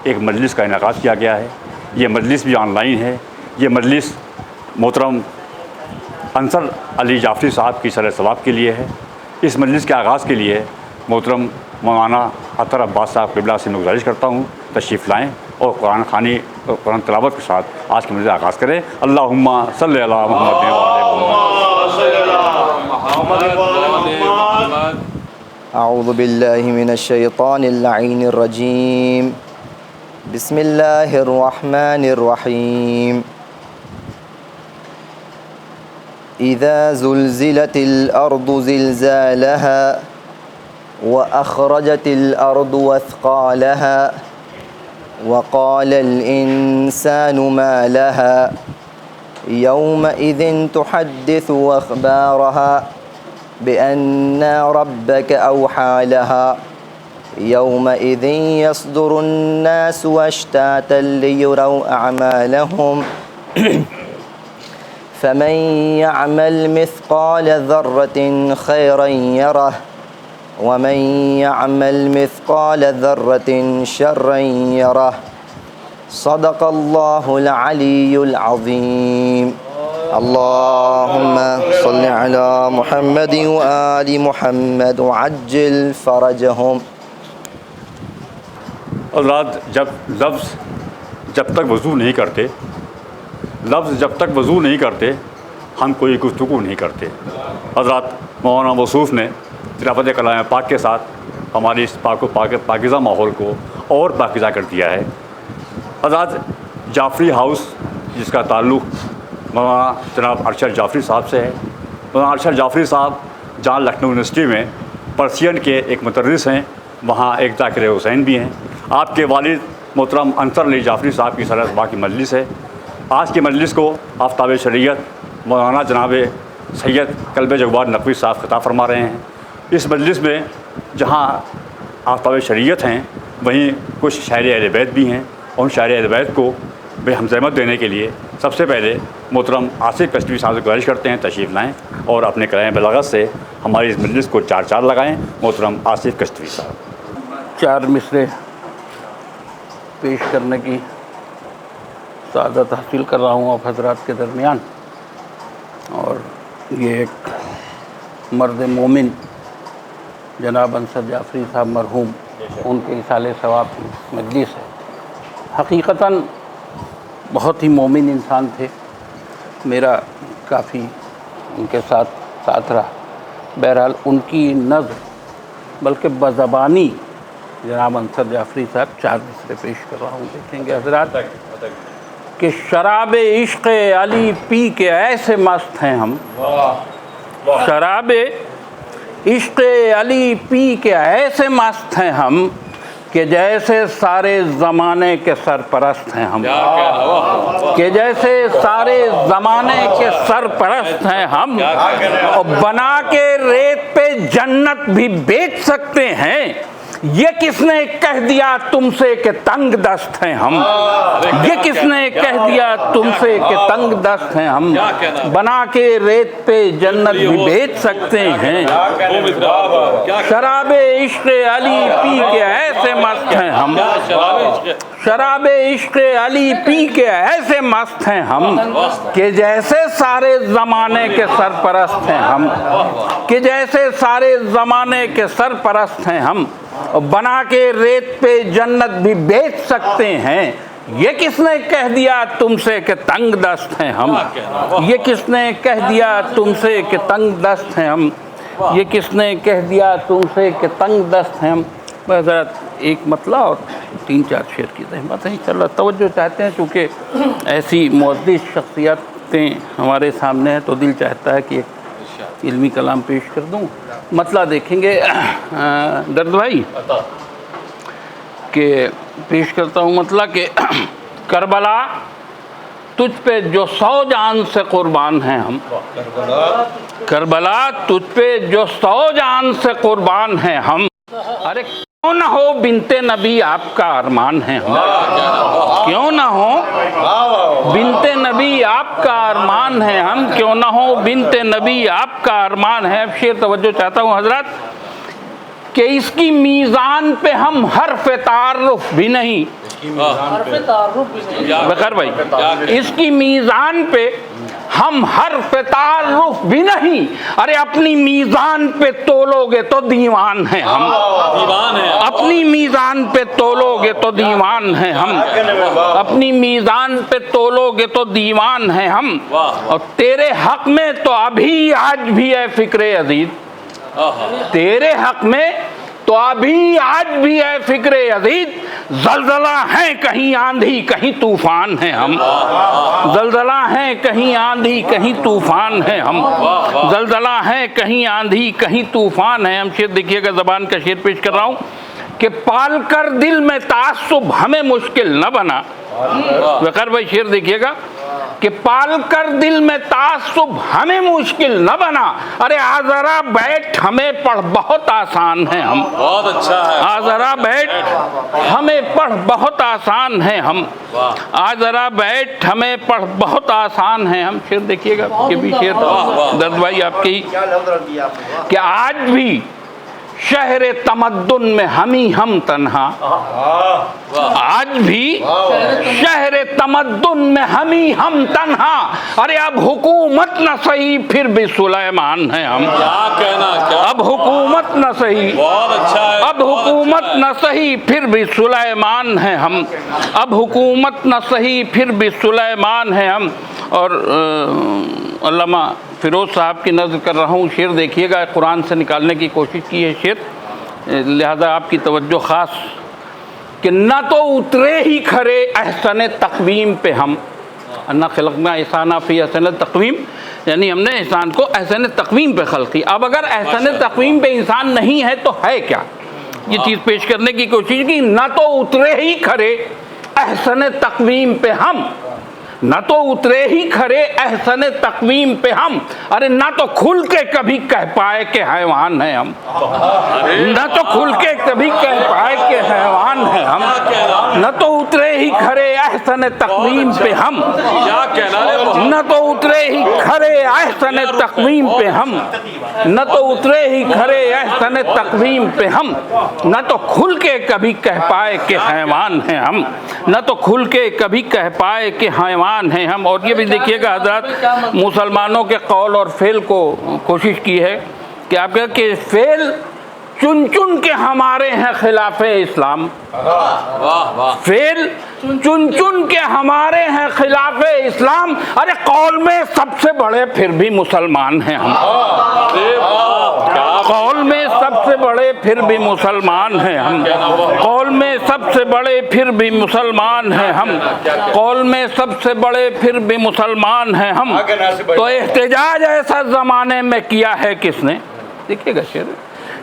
ایک مجلس کا انعقاد کیا گیا ہے. یہ مجلس بھی آن لائن ہے. یہ مجلس محترم انصر علی جعفری صاحب کی سر ثواب کے لیے ہے. اس مجلس کے آغاز کے لیے محترم مولانا اطہر عباس صاحب قبلہ سے میں گزارش کرتا ہوں تشریف لائیں اور قرآن خوانی اور قرآن تلاوت کے ساتھ آج کے مجلس آغاز کریں. اللہم صلی علی محمد محمد. اعوذ باللہ من الشیطان اللعین الرجیم. بسم اللہ الرحمن الرحیم. اذا زلزلت الارض زلزالها واخرجت الارض اثقالها وقال الانسان ما لها يومئذ تحدث اخبارها بأن ربك أوحى لها يومئذ يصدر الناس أشتاتا ليروا أعمالهم فمن يعمل مثقال ذرة خيرا يره ومن يعمل مثقال ذرة شرا يره. صدق الله العلي العظيم. اللهم صل على محمد وآل محمد وعجل فرجهم. حضرات، جب تک وضو نہیں کرتے ہم کوئی گفتگو نہیں کرتے. حضرات، مولانا موصوف نے تلاوت کلام پاک کے ساتھ ہماری اس پاکیزہ ماحول کو اور پاکیزہ کر دیا ہے. حضرات، جعفری ہاؤس جس کا تعلق مولانا جناب ارشد جعفری صاحب سے ہے. مولانا ارشد جعفری صاحب جہاں لکھنؤ یونیورسٹی میں پرسین کے ایک مدرس ہیں، وہاں ایک ذاکر حسین بھی ہیں. آپ کے والد محترم انصر علی جعفری صاحب کی سر ثواب کی مجلس ہے. آج کی مجلس کو آفتاب شریعت مولانا جناب سید کلب جواد نقوی صاحب خطاب فرما رہے ہیں. اس مجلس میں جہاں آفتاب شریعت ہیں وہیں کچھ شاعر اہل بیت بھی ہیں. اور ان شاعر اہل بیت کو بے ہمزحمت دینے کے لیے سب سے پہلے محترم آصف کشتوی صاحب سے گزارش کرتے ہیں تشریف لائیں اور اپنے کلام بلاغت سے ہماری اس مجلس کو چار چار لگائیں. محترم آصف کشتوی صاحب. 4 مصرے پیش کرنے کی سعادت حاصل کر رہا ہوں آپ حضرات کے درمیان. اور یہ ایک مرد مومن جناب انصر جعفری صاحب مرحوم، ان کے اصال ثواب کی مجلس ہے. حقیقتاً بہت ہی مومن انسان تھے. میرا کافی ان کے ساتھ رہا. بہرحال ان کی نظر بلکہ بزبانی جناب انصر جعفری صاحب 4 مصرے پیش کر رہا ہوں. دیکھیں گے حضرات کہ شراب عشق علی پی کے ایسے مست ہیں ہم. شراب عشق علی پی کے ایسے مست ہیں ہم کہ جیسے سارے زمانے کے سرپرست ہیں ہم. کہ جیسے سارے زمانے کے سرپرست ہیں ہم، اور بنا کے ریت پہ جنت بھی بیچ سکتے ہیں. یہ کس نے کہہ دیا تم سے کہ تنگ دست ہیں ہم. یہ کس نے کہہ دیا تم سے کہ تنگ دست ہیں ہم، بنا کے ریت پہ جنت بھی بیچ سکتے ہیں. شراب عشق علی پی کے ایسے مست ہیں ہم. شراب عشق علی پی کے ایسے مست ہیں ہم کہ جیسے سارے زمانے کے سرپرست ہیں ہم. کہ جیسے سارے زمانے کے سرپرست ہیں ہم، بنا کے ریت پہ جنت بھی بیچ سکتے ہیں. یہ کس نے کہہ دیا تم سے کہ تنگ دست ہیں ہم. یہ کس نے کہہ دیا تم سے کہ تنگ دست ہیں ہم. یہ کس نے کہہ دیا تم سے کہ تنگ دست ہیں ہم. حضرات، ایک مطلع اور 3-4 شعر کی زحمت ہے. انشاءاللہ توجہ چاہتے ہیں چونکہ ایسی معزز شخصیتیں ہمارے سامنے ہیں تو دل چاہتا ہے کہ ایک علمی کلام پیش کر دوں. مطلع دیکھیں گے درد بھائی کہ پیش کرتا ہوں مطلع کہ کربلا تجھ پہ جو 100 جان سے قربان ہیں ہم. کربلا تجھ پہ جو 100 جان سے قربان ہیں ہم. ارے کیوں نہ ہو بنت نبی آپ کا ارمان ہے ہم. کیوں نہ ہو بنت نبی آپ کا ارمان ہے ہم. کیوں نہ ہو بنت نبی آپ کا ارمان ہے. اب شعر توجہ چاہتا ہوں حضرات کہ اس کی میزان پہ ہم حرف تعارف بھی نہیں، بکر بھائی اس کی میزان پہ ہم حرف تعارف بھی نہیں، ارے اپنی میزان پہ تولو گے تو دیوان ہیں ہم، اپنی میزان پہ تولو گے تو دیوان ہیں ہم، اپنی میزان پہ تولو گے تو دیوان ہیں ہم، اور تیرے حق میں تو ابھی آج بھی ہے فکر عزیز، تیرے حق میں تو ابھی آج بھی ہے فکر عزیز، زلزلہ ہیں کہیں آندھی کہیں طوفان ہیں ہم، زلزلہ ہیں کہیں آندھی کہیں طوفان ہیں ہم، زلزلہ ہیں کہیں آندھی کہیں طوفان ہیں ہم۔ شعر دیکھیے گا، زبان کا شعر پیش کر رہا ہوں کہ پال کر دل میں تعصب ہمیں مشکل نہ بنا، وقار بھائی شعر دیکھیے گا کہ پال کر دل میں تعصب ہمیں مشکل نہ بنا، ارے آ ذرا بیٹھ ہمیں پڑھ بہت آسان ہے ہم، بہت اچھا ہے، آ ذرا بیٹھ ہمیں پڑھ بہت آسان ہے ہم، آ ذرا بیٹھ ہمیں پڑھ بہت آسان ہے ہم۔ شعر دیکھیے گا کہ بھی شعر درد بھائی آپ کی کہ آج بھی شہر تمدن میں ہم تنہا، آج بھی شہر تمدن میں ہم تنہا، ارے اب حکومت نہ صحیح پھر بھی سلیمان ہیں ہم، کیا کہنا، کیا اب حکومت نہ صحیح، بہت اچھا ہے، اب حکومت نہ صحیح پھر بھی سلیمان ہیں ہم، اب حکومت نہ صحیح پھر بھی سلیمان ہیں ہم۔ اور علامہ فیروز صاحب کی نظر کر رہا ہوں، شعر دیکھیے گا، قرآن سے نکالنے کی کوشش کی ہے شعر، لہذا آپ کی توجہ خاص کہ نہ تو اترے ہی کھرے احسن تقویم پہ ہم، نہ خلقنا احسانہ فی احسن تقویم، یعنی ہم نے انسان کو احسن تقویم پہ خلق کی۔ اب اگر احسن تقویم پہ انسان نہیں ہے تو ہے کیا، یہ چیز پیش کرنے کی کوشش کی، نہ تو اترے ہی کھرے احسن تقویم پہ ہم، نہ تو اترے ہی کھرے احسن تقویم پہ ہم، ارے نہ تو کھل کے کبھی کہہ پائے کہ حیوان ہیں ہم، نہ تو کھل کے کبھی کہہ پائے کہ حیوان ہیں ہم، نہ تو اترے ہی کھرے احسن تقویم پہ ہم، کیا کہنا ہے، نہ تو اترے ہی کھرے احسن تقویم پہ ہم، نہ تو اترے ہی کھرے احسن تقویم پہ ہم، نہ تو کھل کے کبھی کہہ پائے کہ حیوان ہیں ہم، نہ تو کھل کے کبھی کہہ پائے کہ حیوان ہیں ہم۔ اور یہ بھی دیکھیے گا حضرات، مسلمانوں کے قول اور فعل کو کوشش کی ہے کہ آپ کہتے کہ فعل چن چن کے ہمارے ہیں خلاف اسلام، واہ واہ، فعل چن چن کے ہمارے ہیں خلاف اسلام، ارے قول میں سب سے بڑے پھر بھی مسلمان ہیں ہم، قول میں سب سے بڑے پھر بھی مسلمان ہیں ہم، قول میں سب سے بڑے پھر بھی مسلمان ہیں ہم، قول میں سب سے بڑے پھر بھی مسلمان ہیں ہم، تو احتجاج ایسا زمانے میں کیا ہے کس نے، دیکھیے گا شعر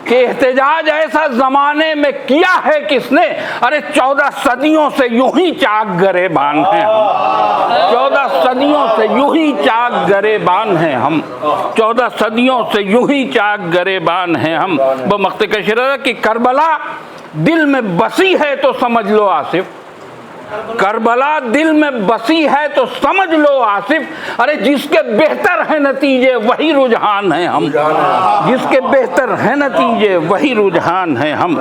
کہ احتجاج ایسا زمانے میں کیا ہے کس نے، ارے 14 صدیوں سے یوں ہی چاک گریبان ہیں ہم، 14 صدیوں سے یوں ہی چاک گریبان ہیں ہم، 14 صدیوں سے یوں ہی چاک گریبان ہیں ہم۔ بمقت کا شعر ہے کہ کربلا دل میں بسی ہے تو سمجھ لو آصف، کربلا دل میں بسی ہے تو سمجھ لو آصف، ارے جس کے بہتر ہیں نتیجے وہی رجحان ہیں ہم، جس کے بہتر ہیں نتیجے وہی رجحان ہیں ہم،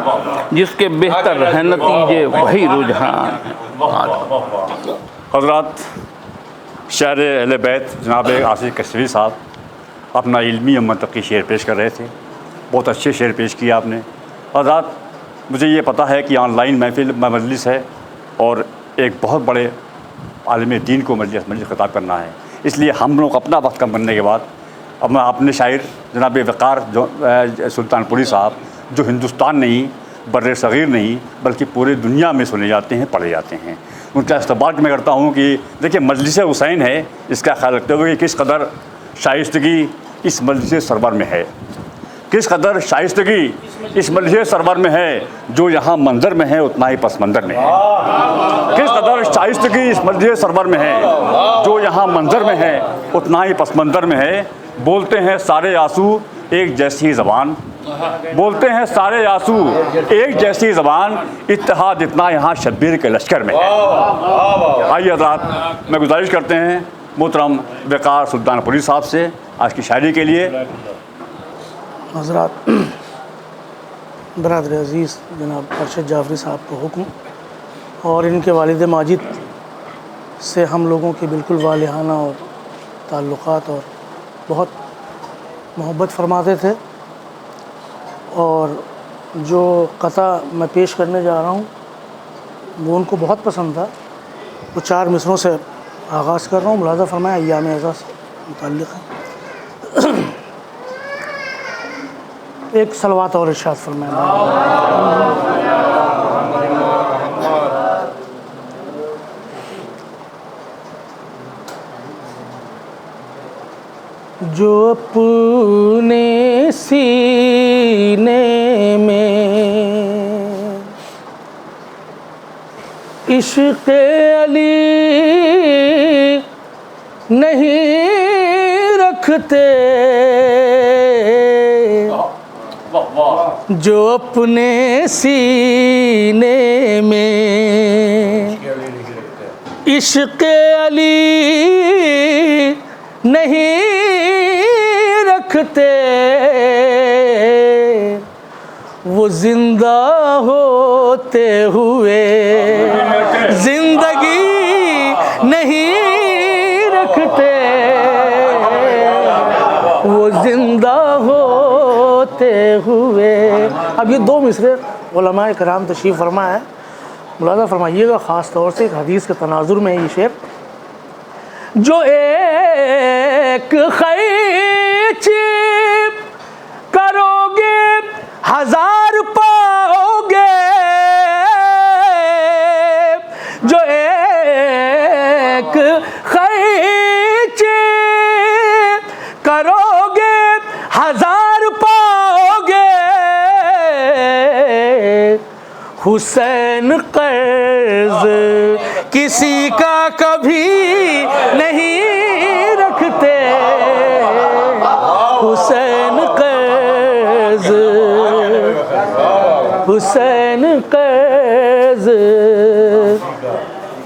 جس کے بہتر ہیں نتیجے وہی رجحان ہیں۔ حضرات، شاعر اہل بیت جناب آصف کشمیری صاحب اپنا علمی اور منطقی شعر پیش کر رہے تھے، بہت اچھے شعر پیش کیے آپ نے۔ حضرات، مجھے یہ پتہ ہے کہ آن لائن محفل مجلس ہے اور ایک بہت بڑے عالم دین کو مجلس خطاب کرنا ہے، اس لیے ہم لوگ اپنا وقت کم کرنے کے بعد اب میں اپنے شاعر جناب وقار سلطان پوری صاحب، جو ہندوستان نہیں بر صغیر نہیں بلکہ پورے دنیا میں سنے جاتے ہیں، پڑھے جاتے ہیں، ان کا استقبال میں کرتا ہوں کہ دیکھیں مجلس حسین ہے، اس کا خیال رکھتے ہوئے کہ کس قدر شائستگی اس مجلس سرور میں ہے، کس قدر شائستگی اس مجلس سرور میں ہے، جو یہاں منظر میں ہے اتنا ہی پس منظر میں ہے، کس قدر شائستگی اس مجلس سرور میں ہے، جو یہاں منظر میں ہے اتنا ہی پس منظر میں ہے، بولتے ہیں سارے آنسو ایک جیسی زبان، بولتے ہیں سارے آنسو ایک جیسی زبان، اتحاد اتنا یہاں شبیر کے لشکر میں ہے۔ آئیے حضرات، میں گزارش کرتے ہیں محترم وقار سلطان پوری صاحب سے آج کی شاعری کے لیے۔ حضرات، برادر عزیز جناب ارشد جعفری صاحب کو حکم، اور ان کے والد ماجد سے ہم لوگوں کے بالکل والہانہ اور تعلقات اور بہت محبت فرماتے تھے، اور جو قطع میں پیش کرنے جا رہا ہوں وہ ان کو بہت پسند تھا۔ وہ 4 مصروں سے آغاز کر رہا ہوں، ملاحظہ فرمائیں ایام اعزاز سے متعلق ہے۔ ایک صلوات اور ارشاد فرمائیں۔ جو اپنے سینے میں عشق علی نہیں رکھتے، جو اپنے سینے میں عشق علی نہیں رکھتے، وہ زندہ ہوتے ہوئے زندگی نہیں رکھتے، وہ زندہ ہوتے ہوئے۔ اب یہ 2 مصرے علماء کرام تشریف فرما ہے، ملاحظہ فرمائیے گا خاص طور سے ایک حدیث کے تناظر میں یہ شعر، جو ایک خیچ کرو گے 1000 پاؤ گے، جو ایک خیچ کرو گے 1000 پاؤ گے، حسین قرض کسی کا کبھی نہیں رکھتے، حسین قرض، حسین قرض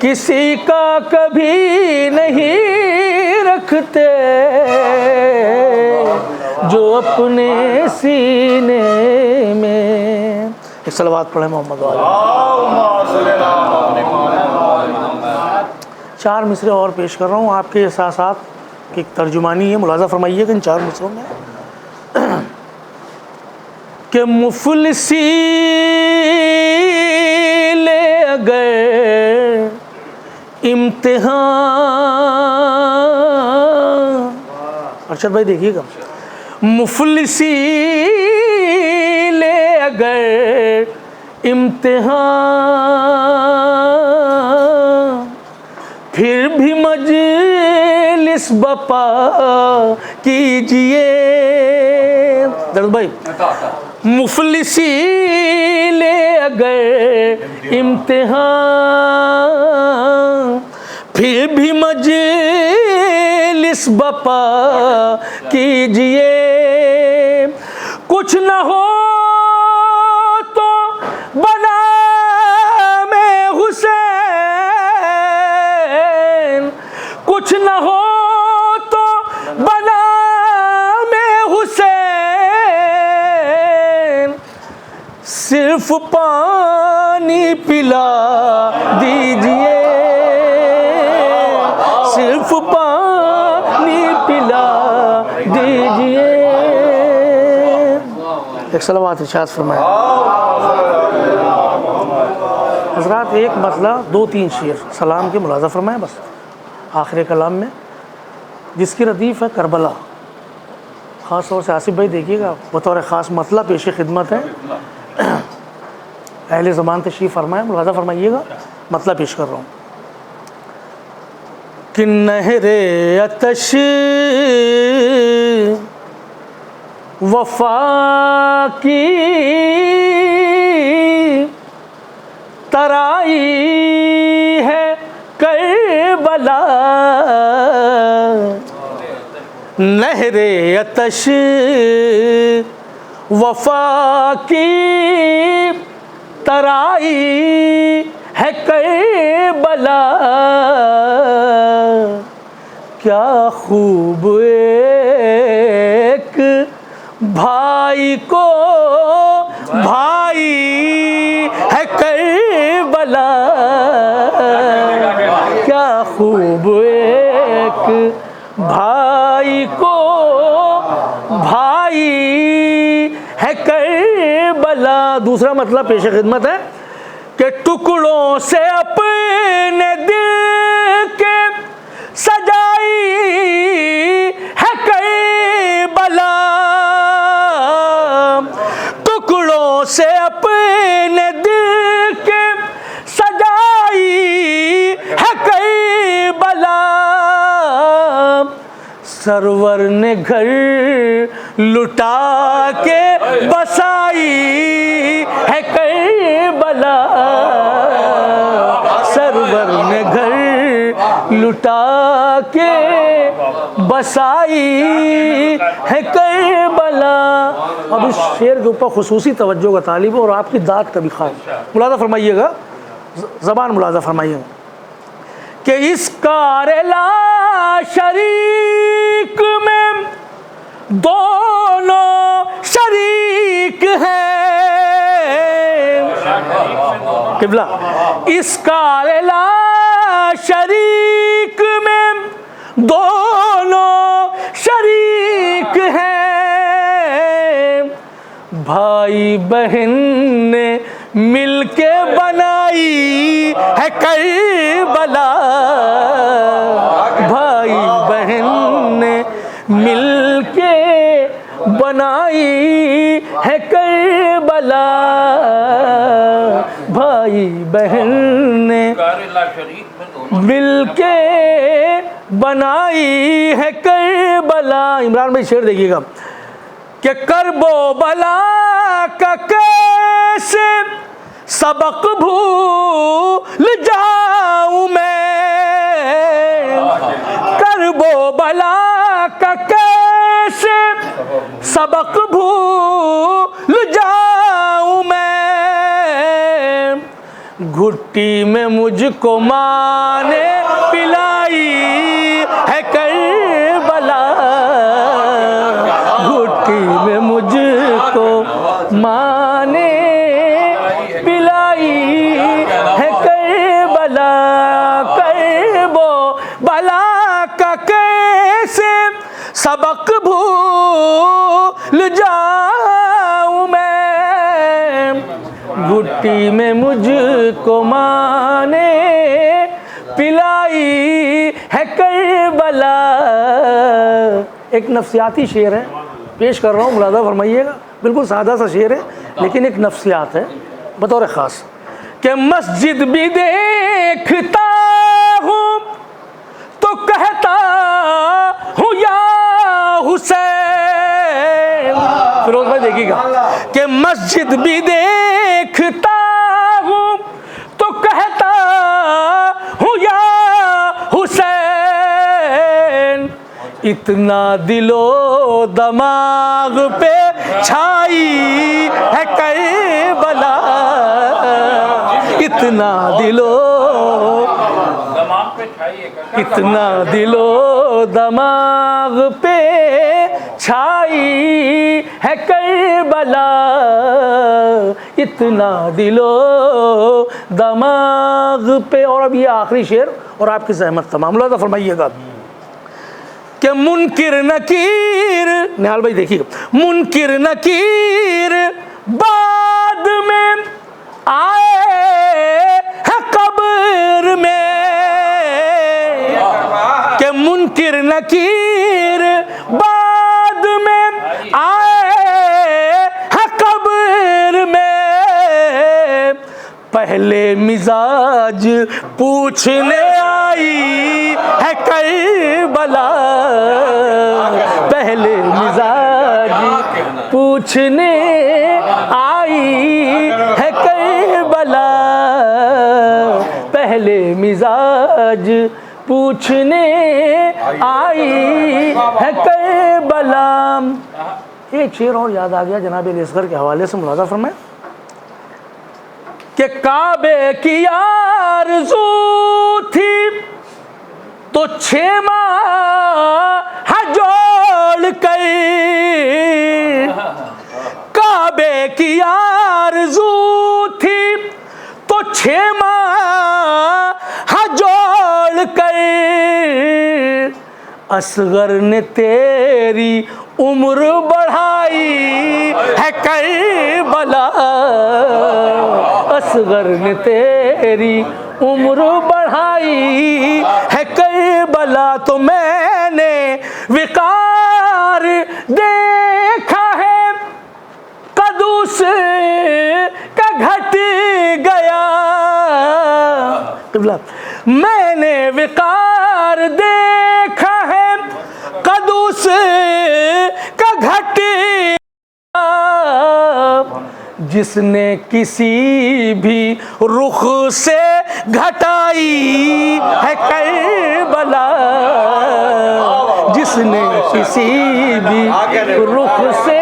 کسی کا کبھی نہیں رکھتے، جو اپنے سینے میں۔ ایک صلوات پڑھیں محمد والے۔ 4 مصرے اور پیش کر رہا ہوں، آپ کے احساسات کی ایک ترجمانی ہے، ملاحظہ فرمائیے کہ ان 4 مصروں میں کہ مفلسی لے اگر امتحان، ارشد بھائی دیکھیے گا، مفلسی لے اگر امتحان، پھر بھی مجلس بپا کیجئے۔ درد بھائی، مفلسی لے اگر امتحان، پھر بھی مجلس بپا کیجئے، کچھ نہ ہو تو بنا میں حسین، کچھ نہ ہو تو بنا میں حسین، صرف پانی پلا دیجئے، صرف پانی پلا دیجئے۔ ایک صلوات ارشاد فرمائیں۔ حضرات ایک مطلع 2-3 شعر سلام کے ملاحظہ فرمائیں بس آخر کلام میں، جس کی ردیف ہے کربلا۔ خاص طور سے آصف بھائی دیکھیے گا، بطور خاص مطلع پیش خدمت ہے، اہل زمان تشریف فرمائیں، ملاحظہ فرمائیے گا، مطلع پیش کر رہا ہوں کہ نہر آتش وفا کی ترائی ہے کربلا، نہر آتش وفا کی ترائی ہے کربلا، کیا خوب ایک بھائی کو بھائی ہے کربلا، بلا کیا خوب ایک بھائی کو بھائی ہے کربلا. دوسرا مطلب پیش خدمت ہے کہ ٹکڑوں سے اپنے دل کے سجائی ہے کربلا. ٹکڑوں سے اپنے دل کے سجائی ہے کربلا. سرور نے گھر لٹا کے بسائی ہے کربلا. سرور نے گھر لٹا کے بسائی ہے کربلا. اب اس شعر کے اوپر خصوصی توجہ کا طالب اور آپ کی داد کا بھی خواہش. ملاحظہ فرمائیے گا, زبان ملاحظہ فرمائیے گا کہ اس کار لا شریک میں دونوں شریک ہیں. قبلہ اس کار لا شریک میں دونوں شریک ہیں. بھائی بہن نے مل کے بنائی ہے کربلا. بھائی بہن نے مل کے بنائی ہے کربلا. بھائی بہن نے مل کے بنائی ہے کربلا. عمران بھائی شعر دیکھیے گا کہ کرب و بلا کا کیسے سبق بھول جاؤں میں. کرب و بلا کا کیسے سبق بھول جاؤں میں. گھٹی میں مجھ کو ماں نے پلائی ہے کربلا. گھٹی میں مجھ کو ماں نے پلائی ہے کربلا. کرب و بلا کا کیسے سبق بھول جاؤں میں. گھٹی میں مجھ کو ماں نے پلائی ہے کربلا. ایک نفسیاتی شعر ہے, پیش کر رہا ہوں, ملاحظہ فرمائیے گا. بالکل سادہ سا شعر ہے لیکن ایک نفسیات ہے بطور خاص. کہ مسجد بھی دیکھتا ہوں تو کہتا ہوں یا حسین. فیروز بھائی دیکھیے گا کہ مسجد بھی دیکھتا ہوں تو کہتا ہوں یا حسین. اتنا دل و دماغ پہ چھائی ہے کربلا. اتنا دل و دماغ پہ چھائی ہے کربلا. اتنا دل و دماغ پہ. اور اب یہ آخری شعر اور آپ کی زحمت تمام. ملاحظہ فرمائیے گا کہ منکر نکیر, نہال بھائی دیکھیے گا, منکر نکیر بعد میں آئے ہیں قبر میں. کہ منکر نکیر بعد میں آئے ہیں قبر میں. پہلے مزاج پوچھنے آئی ہے کربلا. پہلے مزاج پوچھنے آئی ہے کربلا. پہلے مزاج پوچھنے آئی ہے کربلا. ایک شعر اور یاد آ گیا جناب اصغر کے حوالے سے, ملاحظہ فرمائیں کہ کعبے کی آرزو تھی تو 6 ماہ جوڑ کر. کعبے کی آرزو تھی تو 6 6 ماہ جوڑ کر اصغر نے تیری عمر بڑھائی ہے کربلا، اصغر نے تیری عمر بڑھائی ہے کربلا، تو میں نے وقار دیکھا ہے قدوس کا گھٹ گیا، میں نے وقار دیکھا ہے قدوس کا گھٹ گیا، جس نے کسی بھی رخ سے گھٹائی ہے کربلا، جس نے کسی بھی رخ سے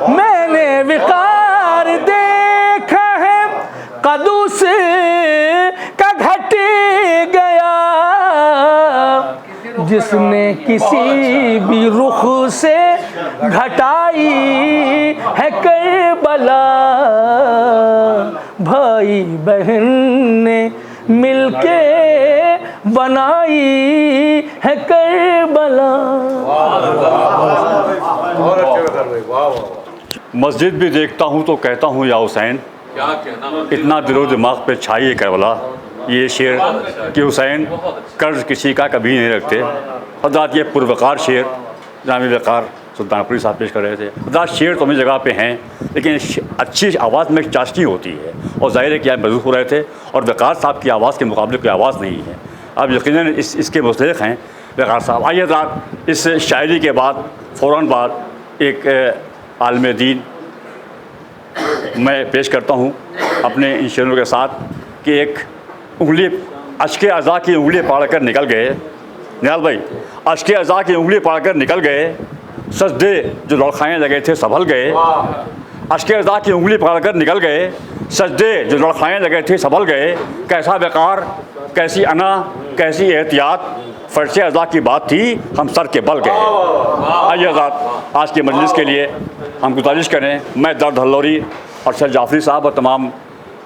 میں نے وقار دیکھا ہے قدوس کا گھٹ گیا، جس نے کسی بھی رخ سے گھٹائی ہے کربلا، بھائی بہن نے مل کے بنائی ہے کربلا۔ مسجد بھی دیکھتا ہوں تو کہتا ہوں یا حسین، کیا کہنا، اتنا دل و دماغ پہ چھائی کربلا۔ یہ شعر کہ حسین قرض کسی کا کبھی نہیں رکھتے۔ حضرات یہ پروقار شعر جناب وقار سلطان پوری صاحب پیش کر رہے تھے۔ حضرات شعر تو اپنی جگہ پہ ہیں، لیکن اچھی آواز میں چاشنی ہوتی ہے، اور ظاہر ہے کہ آپ محظوظ ہو رہے تھے، اور وقار صاحب کی آواز کے مقابلے کوئی آواز نہیں ہے۔ آپ یقیناً اس کے مستحق ہیں وقار صاحب۔ آئیے حضرات اس شاعری کے بعد فوراً بعد ایک عالم دین میں پیش کرتا ہوں اپنے ان شعروں کے ساتھ کہ ایک انگلی اشک اعضاء کی انگلی پاڑ کر نکل گئے، نیال بھائی اشک اعضاء کی انگلی پاڑ کر نکل گئے، سجدے جو لڑکھائیں لگے تھے سنبھل گئے، اشک اعضاء کی انگلی پکڑ کر نکل گئے، سجدے جو لڑکھائیں لگے تھے سنبھل گئے، کیسا وقار، کیسی انا، کیسی احتیاط، فرش اعضاء کی بات تھی ہم سر کے بل گئے۔ آئیے حضرات آج کے مجلس کے لیے ہم گزارش کریں، میں درد ہلوری اور سر جعفری صاحب اور تمام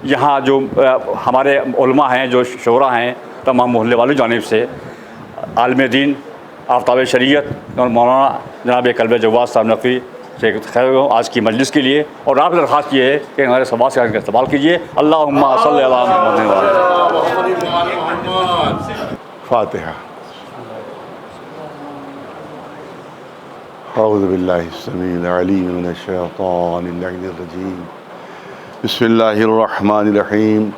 یہاں جو ہمارے علماء ہیں، جو شعراء ہیں، تمام محلے والوں کی جانب سے عالم دین آفتاب شریعت اور مولانا جناب کلب جواز صاحب نقوی سے خیر ہو آج کی مجلس کے لیے، اور آپ سے درخواست یہ ہے کہ ہمارے سوال سے استقبال کیجیے۔ اللہم صلی علی محمد۔ فاتحہ۔ اعوذ باللہ السمیع العلیم من الشیطان اللعین الرجیم، بسم اللہ الرحمن الرحیم،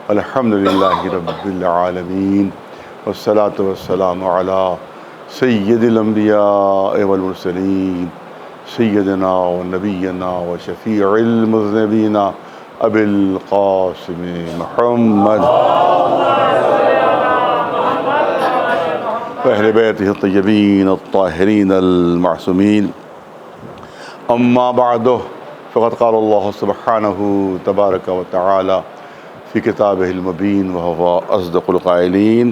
الحمدللہ رب العالمین، والصلاة والسلام علی سید الانبیاء والمرسلین، سیدنا و نبینا و شفیع المذنبین ابی القاسم محمد اہل بیتہ الطیبین الطاہرین المعصومین، اما بعد فقد قال اللہ سبحانہ تبارک و تعالی فی کتابہ المبین وہو اصدق القائلین،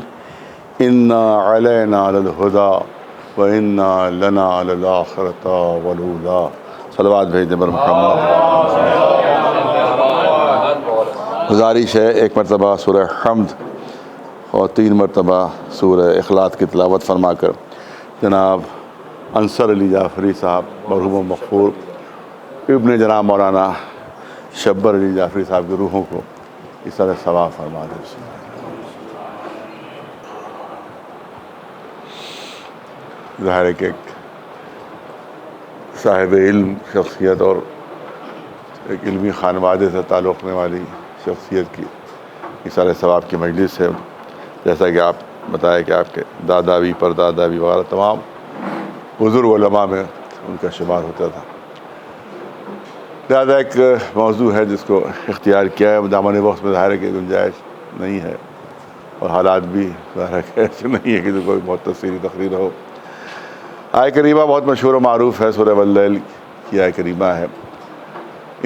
انا علینا للہدی وَإِنَّا لَنَا لَلْآخِرَةَ وَالْأُولَىٰ۔ صلوات بھیج دیں بر محمد۔ گزارش ہے ایک مرتبہ سورہ حمد اور 3 مرتبہ سورہ اخلاص کی تلاوت فرما کر جناب انصر علی جعفری صاحب مرحوم و مغفور ابن جناب مولانا شبر علی جعفری صاحب کی روحوں کو اس طرح ثواب فرما دیں۔ ظاہر ہے کہ ایک صاحب علم شخصیت اور ایک علمی خانوادے سے تعلق رکھنے والی شخصیت کی اثار ثواب کی مجلس ہے، جیسا کہ آپ بتایا کہ آپ کے دادا بھی پردادا بھی وغیرہ تمام بزرگ علماء میں ان کا شمار ہوتا تھا۔ لہٰذا ایک موضوع ہے جس کو اختیار کیا ہے، دامن وقت میں ظاہر ہے کہ گنجائش نہیں ہے، اور حالات بھی ظاہر ہے کہ ایسے نہیں ہے کہ کوئی بہت تفصیلی تقریر ہو۔ آیہ کریمہ بہت مشہور و معروف ہے، سورہ واللیل کی آیہ کریمہ ہے،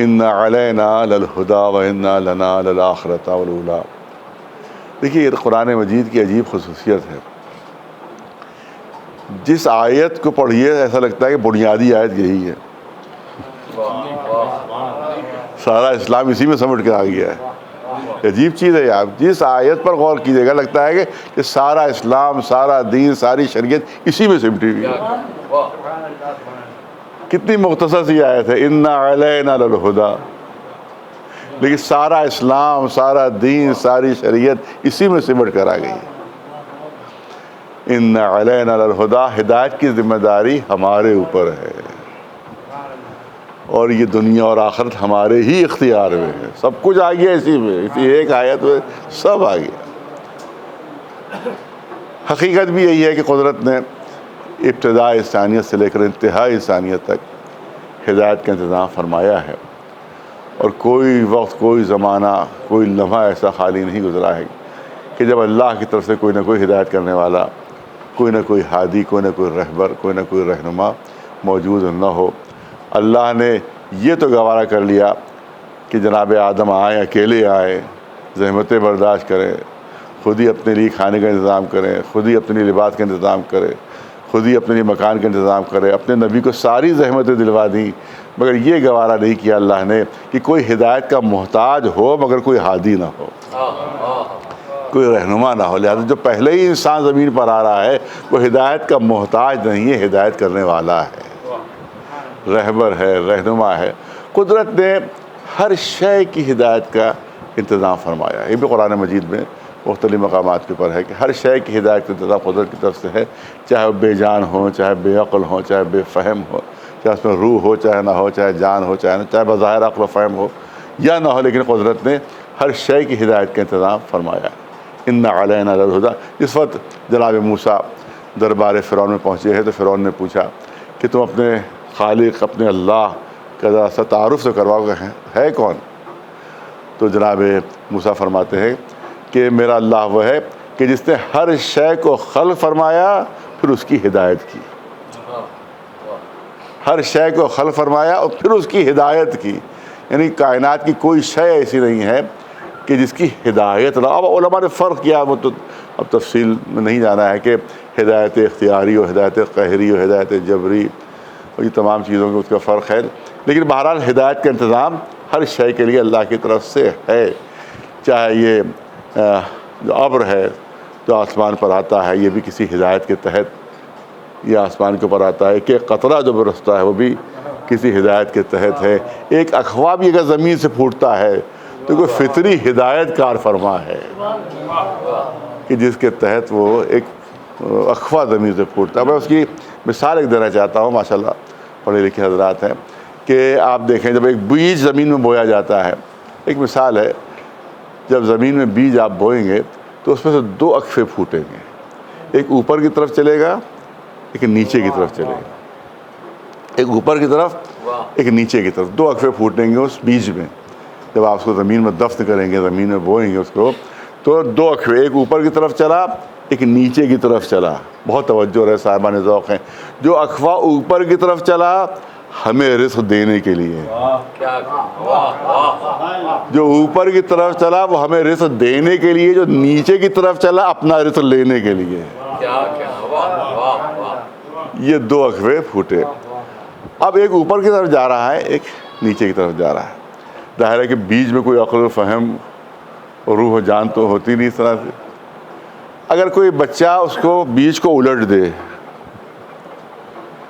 ان علینا للہدی وانا لنا للآخرۃ والأولیٰ۔ دیکھیے یہ قرآن مجید کی عجیب خصوصیت ہے، جس آیت کو پڑھیے ایسا لگتا ہے کہ بنیادی آیت یہی ہے، سارا اسلام اسی میں سمٹ کے آ گیا ہے۔ عجیب چیز ہے آپ جس آیت پر غور کیجیے گا لگتا ہے کہ سارا اسلام، سارا دین، ساری شریعت اسی میں سمٹی ہوئی ہے۔ کتنی مختصر سی آیت ہے، اِنَّا عَلَيْنَا لَلْہُدَىٰ، لیکن سارا اسلام، سارا دین، ساری شریعت اسی میں سمٹ کر آ گئی ہے۔ اِنَّا عَلَيْنَا لَلْہُدَىٰ، ہدایت کی ذمہ داری ہمارے اوپر ہے، اور یہ دنیا اور آخرت ہمارے ہی اختیار میں ہے۔ سب کچھ آ گیا اسی میں، اسی ایک آیت میں سب آ گیا۔ حقیقت بھی یہی ہے کہ قدرت نے ابتداء انسانیت سے لے کر انتہائی انسانیت تک ہدایت کا انتظام فرمایا ہے، اور کوئی وقت، کوئی زمانہ، کوئی لمحہ ایسا خالی نہیں گزرا ہے کہ جب اللہ کی طرف سے کوئی نہ کوئی ہدایت کرنے والا، کوئی نہ کوئی ہادی، کوئی نہ کوئی رہبر، کوئی نہ کوئی رہنما موجود نہ ہو۔ اللہ نے یہ تو گوارا کر لیا کہ جناب آدم آئیں، اکیلے آئیں، زحمتیں برداشت کریں، خود ہی اپنے لیے کھانے کا انتظام کریں، خود ہی اپنے لیے لباس کا انتظام کریں، خود ہی اپنے لیے مکان کا انتظام کریں، اپنے نبی کو ساری زحمتیں دلوا دیں، مگر یہ گوارا نہیں کیا اللہ نے کہ کوئی ہدایت کا محتاج ہو مگر کوئی ہادی نہ ہو، کوئی رہنما نہ ہو۔ لہٰذا جو پہلے ہی انسان زمین پر آ رہا ہے وہ ہدایت کا محتاج نہیں ہے، ہدایت کرنے والا ہے، رہبر ہے، رہنما ہے۔ قدرت نے ہر شے کی ہدایت کا انتظام فرمایا ہے۔ یہ بھی قرآن مجید میں مختلف مقامات کے اوپر ہے کہ ہر شے کی ہدایت کا انتظام قدرت کی طرف سے ہے، چاہے وہ بے جان ہو، چاہے بے عقل ہو، چاہے بے فہم ہو، چاہے اس میں روح ہو چاہے نہ ہو، چاہے جان ہو چاہے نہ، چاہے بظاہر عقل و فہم ہو یا نہ ہو، لیکن قدرت نے ہر شے کی ہدایت کا انتظام فرمایا ہے۔ اِنَّ عَلَيْنَا لَلْہُدَىٰ۔ جس وقت جناب موسیٰ دربار فرعون میں پہنچے ہیں تو فرعون نے پوچھا کہ تم اپنے خالق، اپنے اللہ کا ذرا سا تعارف سے کرواؤ گے، ہے کون؟ تو جناب موسیٰ فرماتے ہیں کہ میرا اللہ وہ ہے کہ جس نے ہر شے کو خلق فرمایا پھر اس کی ہدایت کی، ہر شے کو خلق فرمایا اور پھر اس کی ہدایت کی، یعنی کائنات کی کوئی شے ایسی نہیں ہے کہ جس کی ہدایت نہ۔ اب علماء نے فرق کیا، وہ تو اب تفصیل میں نہیں جانا ہے کہ ہدایت اختیاری و ہدایت قہری و ہدایت جبری اور یہ تمام چیزوں کے اس کا فرق ہے، لیکن بہرحال ہدایت کا انتظام ہر شے کے لیے اللہ کی طرف سے ہے۔ چاہے یہ جو ابر ہے جو آسمان پر آتا ہے یہ بھی کسی ہدایت کے تحت یہ آسمان کے اوپر آتا ہے، کہ ایک قطرہ جو برستا ہے وہ بھی کسی ہدایت کے تحت ہے، ایک اخوا بھی اگر زمین سے پھوٹتا ہے تو کوئی فطری ہدایت کار فرما ہے کہ جس کے تحت وہ ایک اخوا زمین سے پھوٹتا ہے۔ میں اس کی مثال ایک دینا چاہتا ہوں، ماشاءاللہ پڑھے لکھے حضرات ہیں، کہ آپ دیکھیں جب ایک بیج زمین میں بویا جاتا ہے، ایک مثال ہے، جب زمین میں بیج آپ بوئیں گے تو اس میں سے دو اکفے پھوٹیں گے، ایک اوپر کی طرف چلے گا، ایک نیچے کی طرف چلے گا، ایک اوپر کی طرف، ایک نیچے کی طرف، دو اکفے پھوٹیں گے اس بیج میں۔ جب آپ اس کو زمین میں دفن کریں گے، زمین میں بوئیں گے اس کو، تو دو اکفے، ایک اوپر کی طرف چلا، ایک نیچے کی طرف چلا۔ بہت توجہ رہے صاحبان ذوق ہیں، جو اکفا اوپر کی طرف چلا ہمیں رزق دینے کے لیے، جو اوپر کی طرف چلا وہ ہمیں رزق دینے کے لیے، جو نیچے کی طرف چلا اپنا رزق لینے کے لیے۔ یہ دو اکفے پھوٹے، اب ایک اوپر کی طرف جا رہا ہے، ایک نیچے کی طرف جا رہا ہے۔ ظاہر ہے کہ بیج میں کوئی عقل و فہم اور روح و جان تو ہوتی نہیں اس طرح سے۔ اگر کوئی بچہ اس کو بیج کو الٹ دے،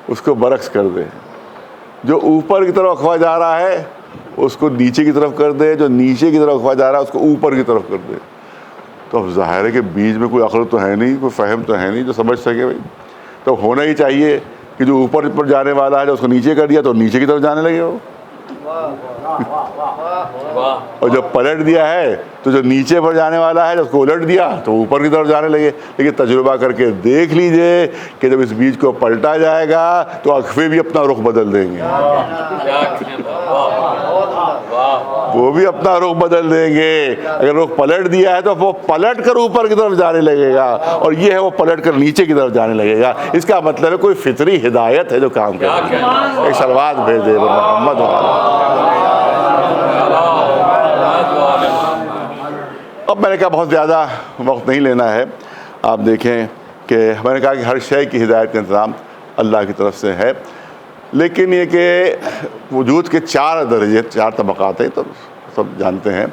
اس کو برعکس کر دے، جو اوپر کی طرف اخوا جا رہا ہے اس کو نیچے کی طرف کر دے، جو نیچے کی طرف اخوا جا رہا ہے اس کو اوپر کی طرف کر دے، تو اب ظاہر ہے کہ بیج میں کوئی عقل تو ہے نہیں، کوئی فہم تو ہے نہیں جو سمجھ سکے بھائی، تو ہونا ہی چاہیے کہ جو اوپر پر جانے والا ہے جو اس کو نیچے کر دیا تو نیچے کی طرف جانے لگے وہ، اور جب پلٹ دیا ہے تو جو نیچے پر جانے والا ہے جو اس کو الٹ دیا تو اوپر کی طرف جانے لگے۔ لیکن تجربہ کر کے دیکھ لیجئے کہ جب اس بیج کو پلٹا جائے گا تو اکفے بھی اپنا رخ بدل دیں گے، وہ بھی اپنا رخ بدل دیں گے۔ اگر رخ پلٹ دیا ہے تو وہ پلٹ کر اوپر کی طرف جانے لگے گا، اور یہ ہے وہ پلٹ کر نیچے کی طرف جانے لگے گا۔ اس کا مطلب ہے کوئی فطری ہدایت ہے جو کام کر رہی ہے۔ ایک صلوات بھیجے محمد اب میں نے کہا بہت زیادہ وقت نہیں لینا ہے، آپ دیکھیں کہ میں نے کہا کہ ہر شے کی ہدایت کا انتظام اللہ کی طرف سے ہے، لیکن یہ کہ وجود کے چار درجے، چار طبقات ہیں، تو سب جانتے ہیں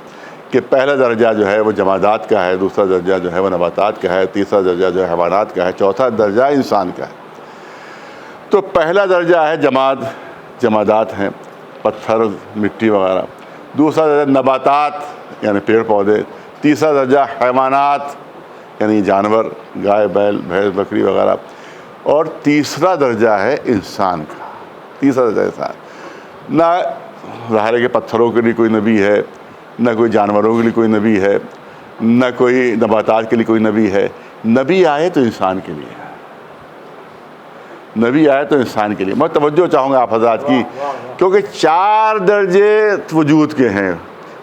کہ پہلا درجہ جو ہے وہ جمادات کا ہے، دوسرا درجہ جو ہے وہ نباتات کا ہے، تیسرا درجہ جو ہے حیوانات کا ہے، چوتھا درجہ انسان کا ہے۔ تو پہلا درجہ ہے جمادات ہیں، پتھر، مٹی وغیرہ، دوسرا درجہ نباتات یعنی پیڑ پودے، تیسرا درجہ حیوانات یعنی جانور، گائے، بیل، بھینس، بکری وغیرہ، اور تیسرا درجہ ہے انسان کا، تیسرا درجہ انسان۔ نہ ظاہر ہے کہ پتھروں کے لیے کوئی نبی ہے، نہ کوئی جانوروں کے لیے کوئی نبی ہے، نہ کوئی نباتات کے لیے کوئی نبی ہے، نبی آئے تو انسان کے لیے، نبی آئے تو انسان کے لیے۔ میں توجہ چاہوں گا آپ حضرات کی، کیونکہ 4 درجے وجود کے ہیں،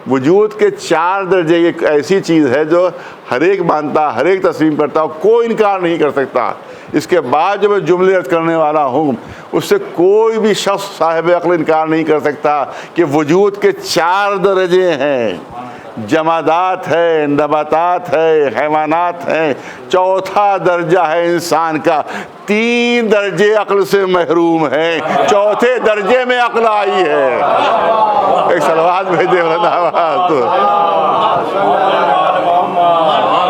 وجود کے 4 درجے ایک ایسی چیز ہے جو ہر ایک مانتا، ہر ایک تسلیم کرتا، کوئی انکار نہیں کر سکتا۔ اس کے بعد جو میں جملے عرض کرنے والا ہوں اس سے کوئی بھی شخص صاحب عقل انکار نہیں کر سکتا کہ وجود کے 4 درجے ہیں، جمادات ہے، نباتات ہے، حیوانات ہیں، چوتھا درجہ ہے انسان کا۔ 3 درجے عقل سے محروم ہیں، چوتھے درجے میں عقل آئی ہے۔ ایک صلوات بھیجے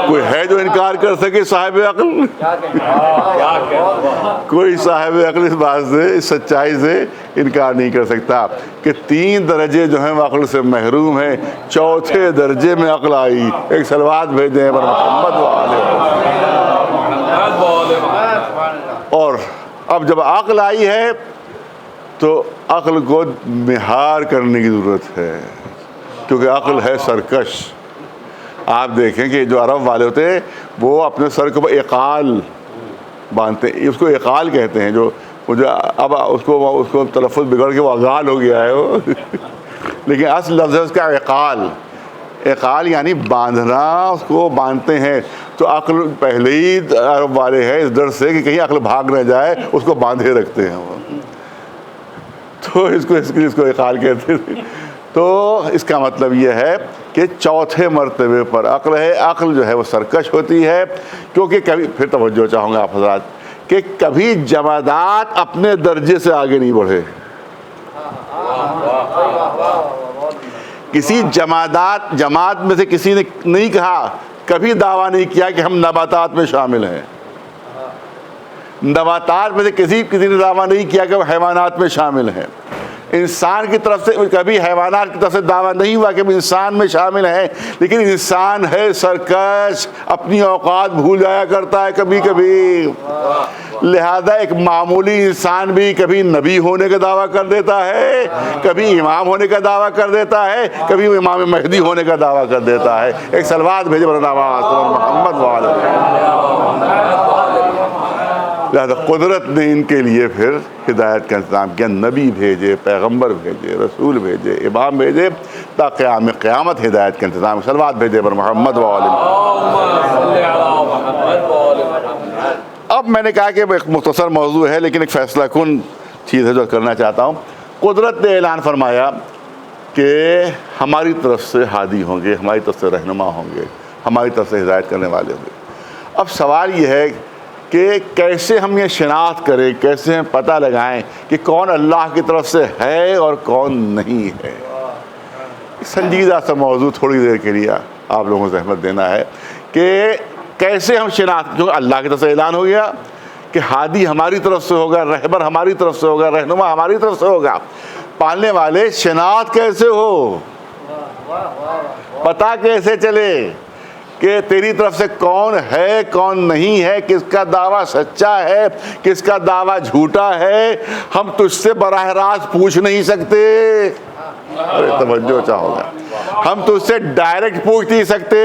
کوئی ہے جو انکار کر سکے صاحب عقل؟ کوئی صاحب عقل اس بات سے، اس سچائی سے انکار نہیں کر سکتا کہ 3 درجے جو ہیں وہ عقل سے محروم ہیں، چوتھے درجے میں عقل آئی۔ ایک صلوات بھیجیں پر محمد اور اب جب عقل آئی ہے تو عقل کو مہار کرنے کی ضرورت ہے، کیونکہ عقل ہے سرکش۔ آپ دیکھیں کہ جو عرب والے ہوتے ہیں وہ اپنے سر کو اقال باندھتے ہیں، اس کو اقال کہتے ہیں، جو اب اس کو تلفظ بگڑ کے وہ اغال ہو گیا ہے وہ لیکن اصل لفظ ہے اس کا اقال۔ اقال یعنی باندھنا، اس کو باندھتے ہیں۔ تو عقل پہلے ہی عرب والے ہیں اس ڈر سے کہ کہیں عقل بھاگ نہ جائے، اس کو باندھے رکھتے ہیں وہ، تو اس کو اقال کہتے ہیں۔ تو اس کا مطلب یہ ہے کہ چوتھے مرتبے پر عقل ہے۔ عقل جو ہے وہ سرکش ہوتی ہے، کیونکہ کبھی، پھر توجہ چاہوں گا آپ حضرات، کہ کبھی جمادات اپنے درجے سے آگے نہیں بڑھے۔ کسی جماعت میں سے کسی نے نہیں کہا، کبھی دعویٰ نہیں کیا کہ ہم نباتات میں شامل ہیں۔ نباتات میں سے کسی نے دعویٰ نہیں کیا کہ وہ حیوانات میں شامل ہیں۔ انسان کی طرف سے کبھی حیوانات کی طرف سے دعویٰ نہیں ہوا کہ ہم انسان میں شامل ہیں، لیکن انسان ہے سرکش، اپنی اوقات بھول جایا کرتا ہے کبھی کبھی، لہذا ایک معمولی انسان بھی کبھی نبی ہونے کا دعویٰ کر دیتا ہے، کبھی امام ہونے کا دعویٰ کر دیتا ہے، کبھی امام مہدی ہونے کا دعویٰ کر دیتا ہے۔ ایک صلوات بھیجے محمد وعلى لہذا قدرت نے ان کے لیے پھر ہدایت کا انتظام کیا، نبی بھیجے، پیغمبر بھیجے، رسول بھیجے، امام بھیجے، تا قیامت ہدایت کا انتظام۔ صلوات بھیجے پر محمد وعلى۔ اب میں نے کہا کہ ایک مختصر موضوع ہے لیکن ایک فیصلہ کن چیز ہے جو کرنا چاہتا ہوں۔ قدرت نے اعلان فرمایا کہ ہماری طرف سے ہادی ہوں گے، ہماری طرف سے رہنما ہوں گے، ہماری طرف سے ہدایت کرنے والے ہوں گے۔ اب سوال یہ ہے کہ کیسے ہم یہ شناخت کریں، کیسے ہم پتہ لگائیں کہ کون اللہ کی طرف سے ہے اور کون نہیں ہے۔ سنجیدہ سا موضوع، تھوڑی دیر کے لیے آپ لوگوں کو زحمت دینا ہے کہ کیسے ہم شناخت، کیونکہ اللہ کی طرف سے اعلان ہو گیا کہ ہادی ہماری طرف سے ہوگا، رہبر ہماری طرف سے ہوگا، رہنما ہماری طرف سے ہوگا۔ پالنے والے شناخت کیسے ہو، پتہ کیسے چلے کہ تیری طرف سے کون ہے کون نہیں ہے، کس کا دعویٰ سچا ہے کس کا دعویٰ جھوٹا ہے؟ ہم تجھ سے براہ راست پوچھ نہیں سکتے، توجہ چاہو گا، ہم تجھ سے ڈائریکٹ پوچھ نہیں سکتے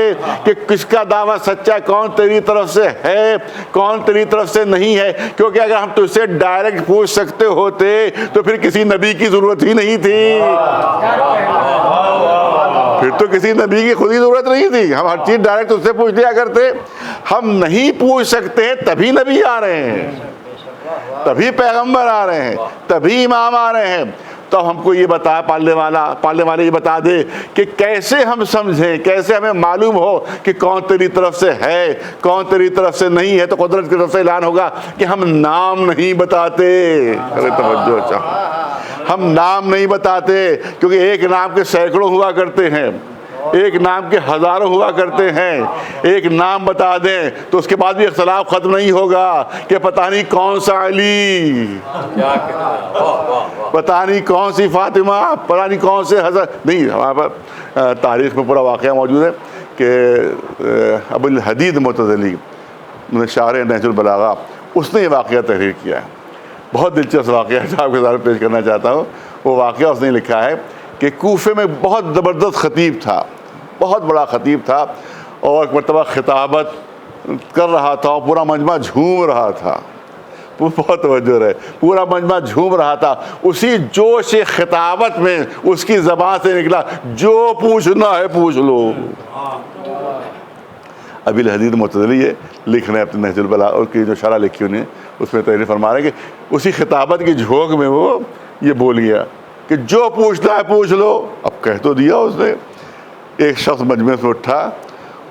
کہ کس کا دعویٰ سچا ہے، کون تیری طرف سے ہے کون تیری طرف سے نہیں ہے، کیونکہ اگر ہم تجھ سے ڈائریکٹ پوچھ سکتے ہوتے تو پھر کسی نبی کی ضرورت ہی نہیں تھی، پھر تو کسی نبی کی خود ہی ضرورت نہیں تھی، ہم ہر چیز ڈائریکٹ اس سے پوچھ لیا کرتے۔ ہم نہیں پوچھ سکتے تبھی نبی آ رہے ہیں، تبھی پیغمبر آ رہے ہیں، تبھی امام آ رہے ہیں۔ تو ہم کو یہ بتا، پالنے والے یہ بتا دے کہ کیسے ہم سمجھیں، کیسے ہمیں معلوم ہو کہ کون تیری طرف سے ہے کون تیری طرف سے نہیں ہے۔ تو قدرت کی طرف سے اعلان ہوگا کہ ہم نام نہیں بتاتے۔ ارے توجہ چاہو، ہم نام نہیں بتاتے، کیونکہ ایک نام کے سینکڑوں ہوا کرتے ہیں، ایک نام کے ہزاروں ہوا کرتے ہیں. ایک نام بتا دیں تو اس کے بعد بھی اختلاف ختم نہیں ہوگا کہ پتہ نہیں کون سا علی، کیا کہنا ہے، واہ واہ. پتہ نہیں کون سی فاطمہ، پتہ نہیں کون سے حضرت. نہیں، ہمارے پاس تاریخ میں پورا واقعہ موجود ہے کہ ابو الحدید معتزلی شارح نہج البلاغہ، اس نے یہ واقعہ تحریر کیا ہے. بہت دلچسپ واقعہ ہے جو آپ کے سامنے پیش کرنا چاہتا ہوں. وہ واقعہ اس نے لکھا ہے کہ کوفے میں بہت زبردست خطیب تھا، بہت بڑا خطیب تھا، اور ایک مرتبہ خطابت کر رہا تھا اور پورا مجمع جھوم رہا تھا. بہت توجہ رہے، پورا مجمع جھوم رہا تھا. اسی جوش خطابت میں اس کی زبان سے نکلا، جو پوچھنا ہے پوچھ لو. ابی الحدید معتزلی یہ لکھ رہے ہیں اپنے نہج البلاغہ، اور کی جو شرح لکھی انہیں اس میں تحریر فرما رہے ہیں کہ اسی خطابت کی جھونک میں وہ یہ بول گیا کہ جو پوچھنا ہے پوچھ لو. اب کہہ تو دیا اس نے. ایک شخص مجمع سے اٹھا،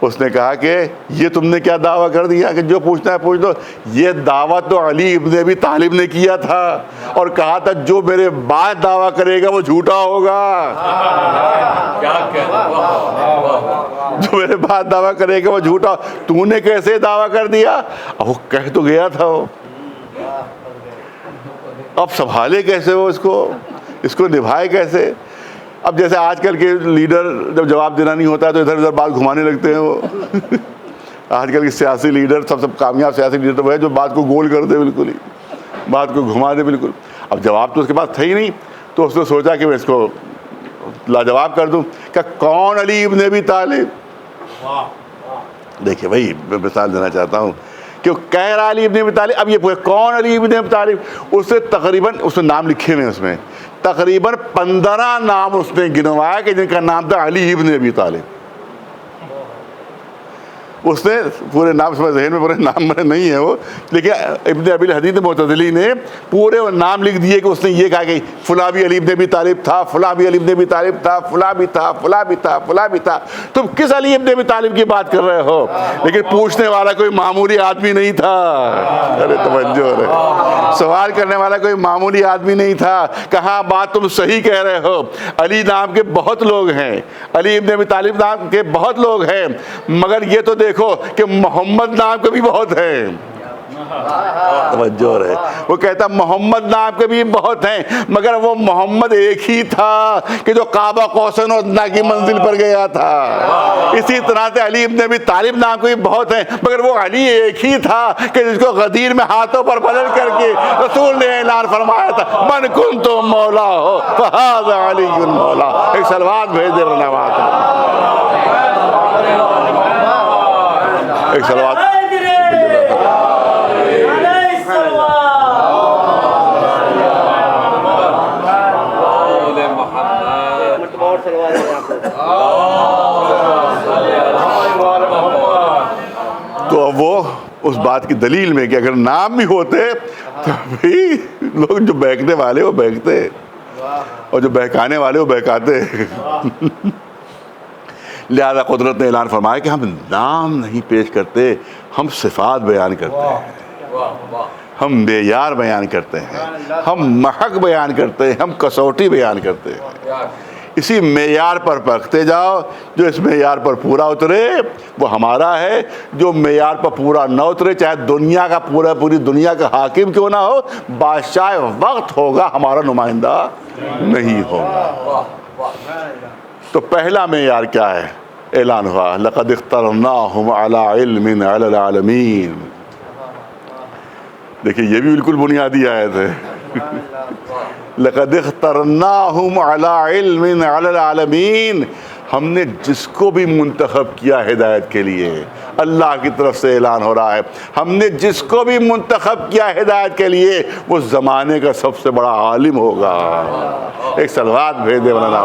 اس نے کہا کہ یہ تم نے کیا دعویٰ کر دیا کہ جو پوچھنا ہے پوچھ لو؟ یہ دعویٰ تو علی ابن ابی طالب نے کیا تھا، اور کہا تھا جو میرے بعد دعویٰ کرے گا وہ جھوٹا ہوگا. کیا کہنا، واہ واہ. جو میرے بعد دعویٰ کرے گا وہ جھوٹا. تو نے کیسے دعویٰ کر دیا؟ اب وہ کہہ تو گیا تھا وہ، اب سنبھالے کیسے وہ اس کو نبھائے کیسے؟ اب جیسے آج کل کے لیڈر جب جواب دینا نہیں ہوتا ہے تو ادھر ادھر بات گھمانے لگتے ہیں. وہ آج کل کے سیاسی لیڈر، سب کامیاب سیاسی لیڈر وہ ہے جو بات کو گول کر دے، بالکل ہی بات کو گھما دے بالکل. اب جواب تو اس کے پاس تھا ہی نہیں، تو اس نے سوچا کہ میں اس کو لاجواب کر دوں کہ کون علی ابن ابی طالب. دیکھیے بھائی، میں مثال دینا چاہتا ہوں کہ کہہ رہا علی ابن ابی طالب. اب یہ پوچھے کون علی ابن ابی طالب؟ اس نے نام لکھے ہوئے، اس میں تقریباً 15 نام اس نے گنوایا کہ جن کا نام تھا علی ابن ابی طالب. اس نے پورے نام، اس میں ذہن میں پورے نام میں نہیں ہے وہ، لیکن ابن ابی الحدید معتزلی نے پورے وہ نام لکھ دیے کہ اس نے یہ کہا کہ فلاں بھی علی ابن ابی طالب تھا، فلاں بھی علی ابن ابی طالب تھا، فلاں بھی تھا، فلاں بھی تھا، فلاں بھی تھا. تم کس علی ابن ابی طالب کی بات کر رہے ہو؟ لیکن پوچھنے والا کوئی معمولی آدمی نہیں تھا. ارے توجہ رہے، سوال کرنے والا کوئی معمولی آدمی نہیں تھا. کہاں بات تم صحیح کہہ رہے ہو، علی نام کے بہت لوگ ہیں، علی ابن ابی طالب نام کے بہت لوگ ہیں، مگر یہ تو دیکھو کہ محمد نام کے بھی بہت ہیں. توجہ رہے، وہ کہتا محمد نام کے بھی بہت ہیں، مگر وہ محمد ایک ہی تھا کہ جو کعبہ قوسین ادنیٰ کی منزل پر گیا تھا. اسی طرح سے علی ابن ابی طالب نام کے بھی بہت ہیں، مگر وہ علی ایک ہی تھا کہ جس کو غدیر میں ہاتھوں پر بدل کر کے رسول نے اعلان فرمایا تھا من کنت مولا ہو فہذا علی مولا. ایک صلوات بھیج دے رہا، ایک صلوات. تو اب وہ اس بات کی دلیل میں کہ اگر نام بھی ہوتے تو بھی لوگ جو بہکنے والے وہ بہکتے اور جو بہکانے والے وہ بہکاتے. لہذا قدرت نے اعلان فرمایا کہ ہم نام نہیں پیش کرتے، ہم صفات بیان کرتے ہیں، ہم معیار بیان کرتے ہیں، ہم محک بیان کرتے ہیں، ہم کسوٹی بیان کرتے ہیں. اسی معیار پر پرکھتے جاؤ، جو اس معیار پر پورا اترے وہ ہمارا ہے، جو معیار پر پورا نہ اترے چاہے دنیا کا پوری دنیا کا حاکم کیوں نہ ہو، بادشاہ وقت ہوگا ہمارا نمائندہ نہیں ہوگا. تو پہلا معیار کیا ہے؟ اعلان ہوا لقد اخترناہم علی علم علی العالمین. دیکھیے یہ بھی بالکل بنیادی آیت ہے. لقد اخترناہم علی علم علی العالمین. ہم نے جس کو بھی منتخب کیا ہدایت کے لیے، اللہ کی طرف سے اعلان ہو رہا ہے، ہم نے جس کو بھی منتخب کیا ہدایت کے لیے وہ زمانے کا سب سے بڑا عالم ہوگا. ایک صلوات بھیج دے والا.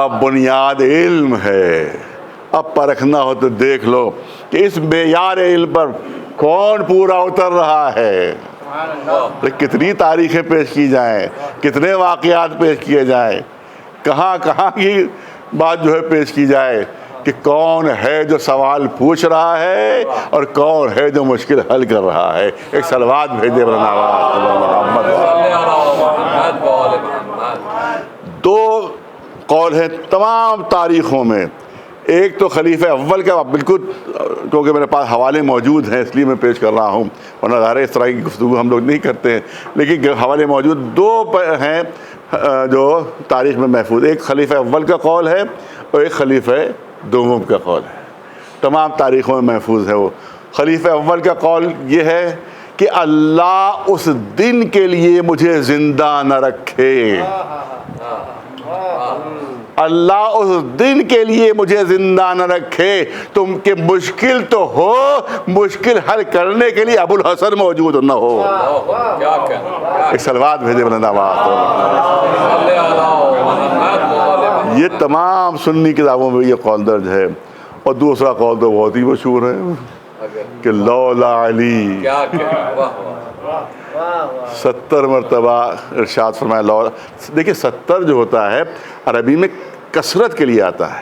اب بنیاد علم ہے. اب پرکھنا ہو تو دیکھ لو کہ اس معیار علم پر کون پورا اتر رہا ہے. کتنی تاریخیں پیش کی جائیں، کتنے واقعات پیش کیے جائیں، کہاں کہاں کی بات جو ہے پیش کی جائے کہ کون ہے جو سوال پوچھ رہا ہے اور کون ہے جو مشکل حل کر رہا ہے. ایک صلوات بھیجے محمد. قول ہے تمام تاریخوں میں. ایک تو خلیفہ اول کا بالکل، کیونکہ میرے پاس حوالے موجود ہیں اس لیے میں پیش کر رہا ہوں، ورنہ ظاہر ہے اس طرح کی گفتگو ہم لوگ نہیں کرتے ہیں، لیکن حوالے موجود. دو ہیں جو تاریخ میں محفوظ، ایک خلیفہ اول کا قول ہے اور ایک خلیفہ دوم کا قول ہے. تمام تاریخوں میں محفوظ ہے وہ. خلیفہ اول کا قول یہ ہے کہ اللہ اس دن کے لیے مجھے زندہ نہ رکھے، اللہ اس دن کے لیے مجھے زندہ نہ رکھے. تم کہ مشکل تو ہو، مشکل حل کرنے کے لیے ابو الحسن موجود نہ ہو. کیا کہنا، ایک سلوات بھیجے بلند آواز. یہ تمام سنی کتابوں میں یہ قول درج ہے. اور دوسرا قول تو بہت ہی مشہور ہے کہ لولا علی، کیا کہنا، واہ 70 مرتبہ ارشاد فرمایا لولا. دیکھیں 70 جو ہوتا ہے عربی میں کثرت کے لیے آتا ہے.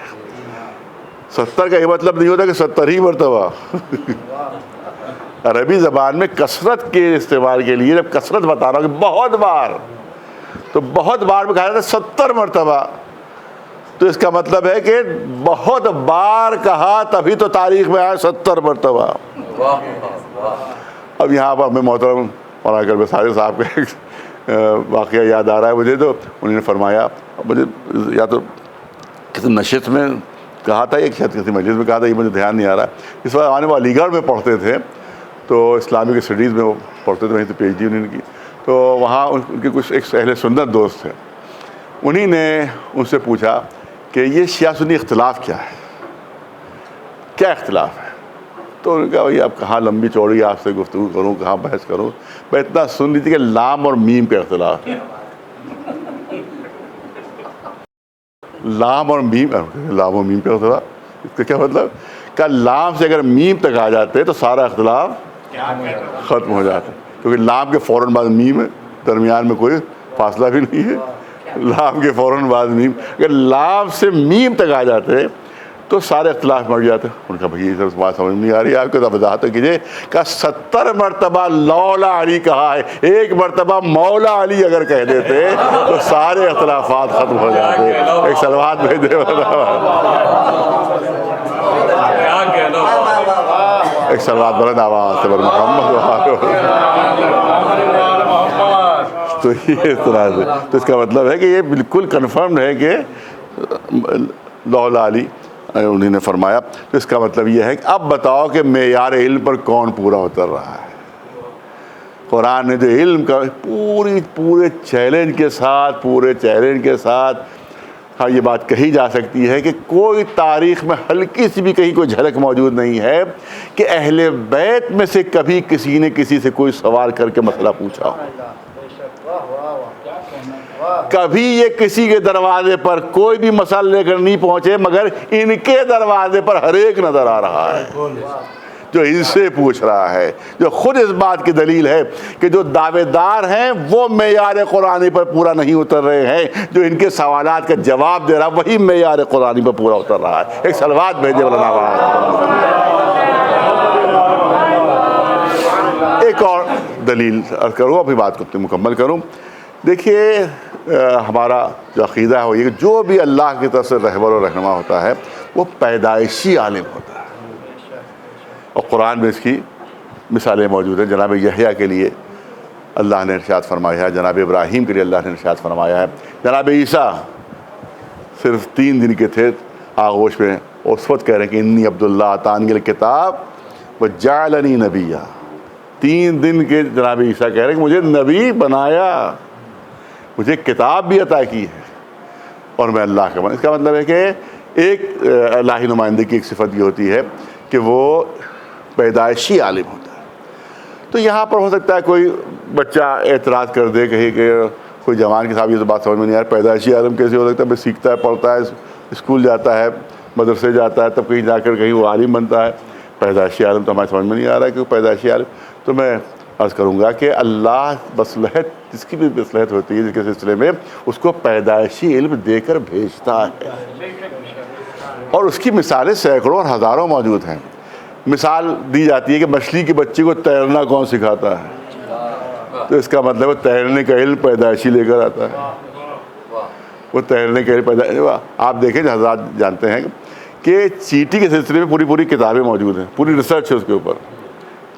70 کا یہ مطلب نہیں ہوتا کہ 70 ہی مرتبہ. عربی زبان میں کثرت کے استعمال کے لیے جب کثرت بتا رہا ہوں کہ بہت بار، تو بہت بار میں کہا جاتا ہے 70 مرتبہ. تو اس کا مطلب ہے کہ بہت بار کہا تبھی تو تاریخ میں آیا 70 مرتبہ. اب یہاں پر ہمیں محترم مولانا کلب سارے صاحب کا ایک واقعہ یاد آ رہا ہے مجھے. تو انہوں نے فرمایا، مجھے یا تو کسی نشست میں کہا تھا یا شاید کسی مجلس میں کہا تھا، یہ مجھے دھیان نہیں آ رہا. اس وقت آنے وہ علی گڑھ میں پڑھتے تھے، تو اسلامک اسٹڈیز میں وہ پڑھتے تھے، وہیں سے پی ایچ ڈی انہوں نے کی. تو وہاں ان کے کچھ ایک اہل سنت دوست تھے. انہی نے ان سے پوچھا کہ یہ شیعہ سنی اختلاف کیا ہے، کیا اختلاف ہے؟ تو انہوں نے کہا بھائی اب کہاں لمبی چوڑی آپ سے گفتگو کروں، کہاں بحث کروں. میں اتنا سن لیجیے کہ لام اور میم کا اختلاف ہے. لام اور میم کا اختلاف، اس کا کیا مطلب؟ کہ لام سے اگر میم تک آ جاتے تو سارا اختلاف ختم ہو جاتا، کیونکہ لام کے فوراً بعد میم ہے، درمیان میں کوئی فاصلہ بھی نہیں ہے. لام کے فوراً بعد میم، اگر لام سے میم تک آ جاتے تو سارے اختلاف مر جاتے. ان کا بھائی یہ سب بات سمجھ نہیں آ رہی ہے آپ کو، تو وضاحت کیجیے. کہ 70 مرتبہ لولا علی کہا ہے، ایک مرتبہ مولا علی اگر کہہ دیتے تو سارے اختلافات ختم ہو جاتے. ایک سلوات بھیج دے، ایک سلوات بلند آواز سے محمد. تو یہ اس طرح سے، تو اس کا مطلب ہے کہ یہ بالکل کنفرمڈ ہے کہ لولا علی انہوں نے فرمایا. تو اس کا مطلب یہ ہے کہ اب بتاؤ کہ معیار علم پر کون پورا اتر رہا ہے. قرآن نے جو علم کا پورے چیلنج کے ساتھ ہاں یہ بات کہی جا سکتی ہے کہ کوئی تاریخ میں ہلکی سی بھی کہیں کوئی جھلک موجود نہیں ہے کہ اہل بیت میں سے کبھی کسی نے کسی سے کوئی سوال کر کے مسئلہ پوچھا ہو. کبھی یہ کسی کے دروازے پر کوئی بھی مسئلہ لے کر نہیں پہنچے، مگر ان کے دروازے پر ہر ایک نظر آ رہا ہے جو ان سے پوچھ رہا ہے، جو خود اس بات کی دلیل ہے کہ جو دعوے دار ہیں وہ معیار قرآنی پر پورا نہیں اتر رہے ہیں، جو ان کے سوالات کا جواب دے رہا وہی معیار قرآنی پر پورا اتر رہا ہے. ایک سلوات بھیجے مولانا آواز. ایک اور دلیل کروں، اپنی بات کو مکمل کروں. دیکھیے ہمارا جو عقیدہ ہے وہ یہ کہ جو بھی اللہ کی طرف سے رہبر و رہنما ہوتا ہے وہ پیدائشی عالم ہوتا ہے. اور قرآن میں اس کی مثالیں موجود ہیں. جناب یحییٰ کے لیے اللہ نے ارشاد فرمایا ہے، جناب ابراہیم کے لیے اللہ نے ارشاد فرمایا ہے. جناب عیسیٰ صرف 3 دن کے تھے آغوش میں، اس وقت کہہ رہے ہیں کہ انی عبداللہ آتانی الکتاب وجعلنی نبیّا. 3 دن کے جناب عیسیٰ کہہ رہے ہیں کہ مجھے نبی بنایا، مجھے کتاب بھی عطا کی ہے اور میں اللہ کا بنا. اس کا مطلب ہے کہ ایک الہی نمائندے کی ایک صفت یہ ہوتی ہے کہ وہ پیدائشی عالم ہوتا ہے. تو یہاں پر ہو سکتا ہے کوئی بچہ اعتراض کر دے، کہیں کہ کوئی جوان کے صاحب یہ تو بات سمجھ میں نہیں آ رہی، پیدائشی عالم کیسے ہو سکتا ہے؟ بھائی سیکھتا ہے، پڑھتا ہے، اسکول جاتا ہے، مدرسے جاتا ہے، تب کہیں جا کر کہیں وہ عالم بنتا ہے. پیدائشی عالم تو ہمارے سمجھ میں نہیں آ رہا ہے کہ وہ پیدائشی عالم. تو میں عرض کروں گا کہ اللہ مصلحت، جس کی بھی مصلحت ہوتی ہے جس کے سلسلے میں، اس کو پیدائشی علم دے کر بھیجتا ہے. اور اس کی مثالیں سینکڑوں اور ہزاروں موجود ہیں. مثال دی جاتی ہے کہ مچھلی کے بچے کو تیرنا کون سکھاتا ہے؟ تو اس کا مطلب ہے تیرنے کا علم پیدائشی لے کر آتا ہے. وہ تیرنے کے لیے پیدا. آپ دیکھیں جو حضرات جانتے ہیں کہ چیٹی کے سلسلے میں پوری کتابیں موجود ہیں, پوری ریسرچ ہے اس کے اوپر.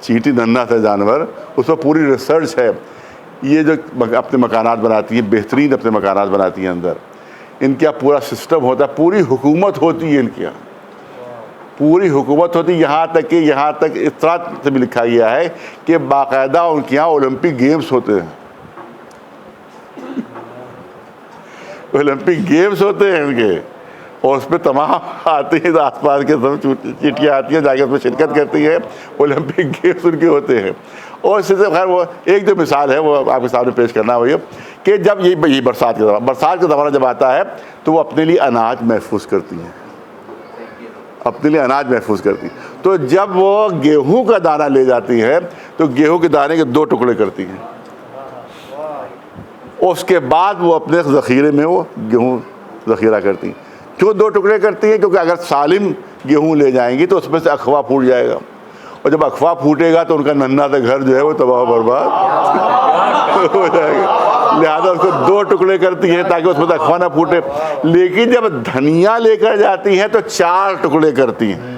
چیٹی ننھا سا جانور, اس پر پوری ریسرچ ہے. یہ جو اپنے مکانات بناتی ہیں, بہترین اپنے مکانات بناتی ہیں اندر, ان کا پورا سسٹم ہوتا ہے, پوری حکومت ہوتی ہے ان کے یہاں, پوری حکومت ہوتی ہے. یہاں تک اس طرح سے بھی لکھا گیا ہے کہ باقاعدہ ان کے یہاں اولمپک گیمز ہوتے ہیں. اولمپک گیمز ہوتے ہیں ان کے, اور اس پہ تمام آتے ہیں آس پاس کے سب چیٹیاں آتی ہیں, جا کے اس میں شرکت کرتی ہے. اولمپک گیمز ان کے ہوتے ہیں. اور اس سے خیر وہ ایک جو مثال ہے وہ آپ کے سامنے پیش کرنا ہوئی کہ جب یہ برسات کا زمانہ جب آتا ہے تو وہ اپنے لیے اناج محفوظ کرتی ہیں, اپنے لیے اناج محفوظ کرتی. تو جب وہ گیہوں کا دانہ لے جاتی ہے تو گیہوں کے دانے کے 2 ٹکڑے کرتی ہیں. اس کے بعد وہ اپنے ذخیرے میں وہ گیہوں ذخیرہ کرتی ہیں. کیوں 2 ٹکڑے کرتی ہیں؟ کیونکہ اگر سالم گیہوں لے جائیں گی تو اس میں سے اخوا پھوٹ جائے گا, اور جب اخوا پھوٹے گا تو ان کا ننھا سا گھر جو ہے وہ تباہ و برباد ہو جائے گا. لہٰذا اس کو 2 ٹکڑے کرتی ہیں تاکہ اس میں سے اخوا نہ پھوٹے. لیکن جب دھنیا لے کر جاتی ہیں تو 4 ٹکڑے کرتی ہیں,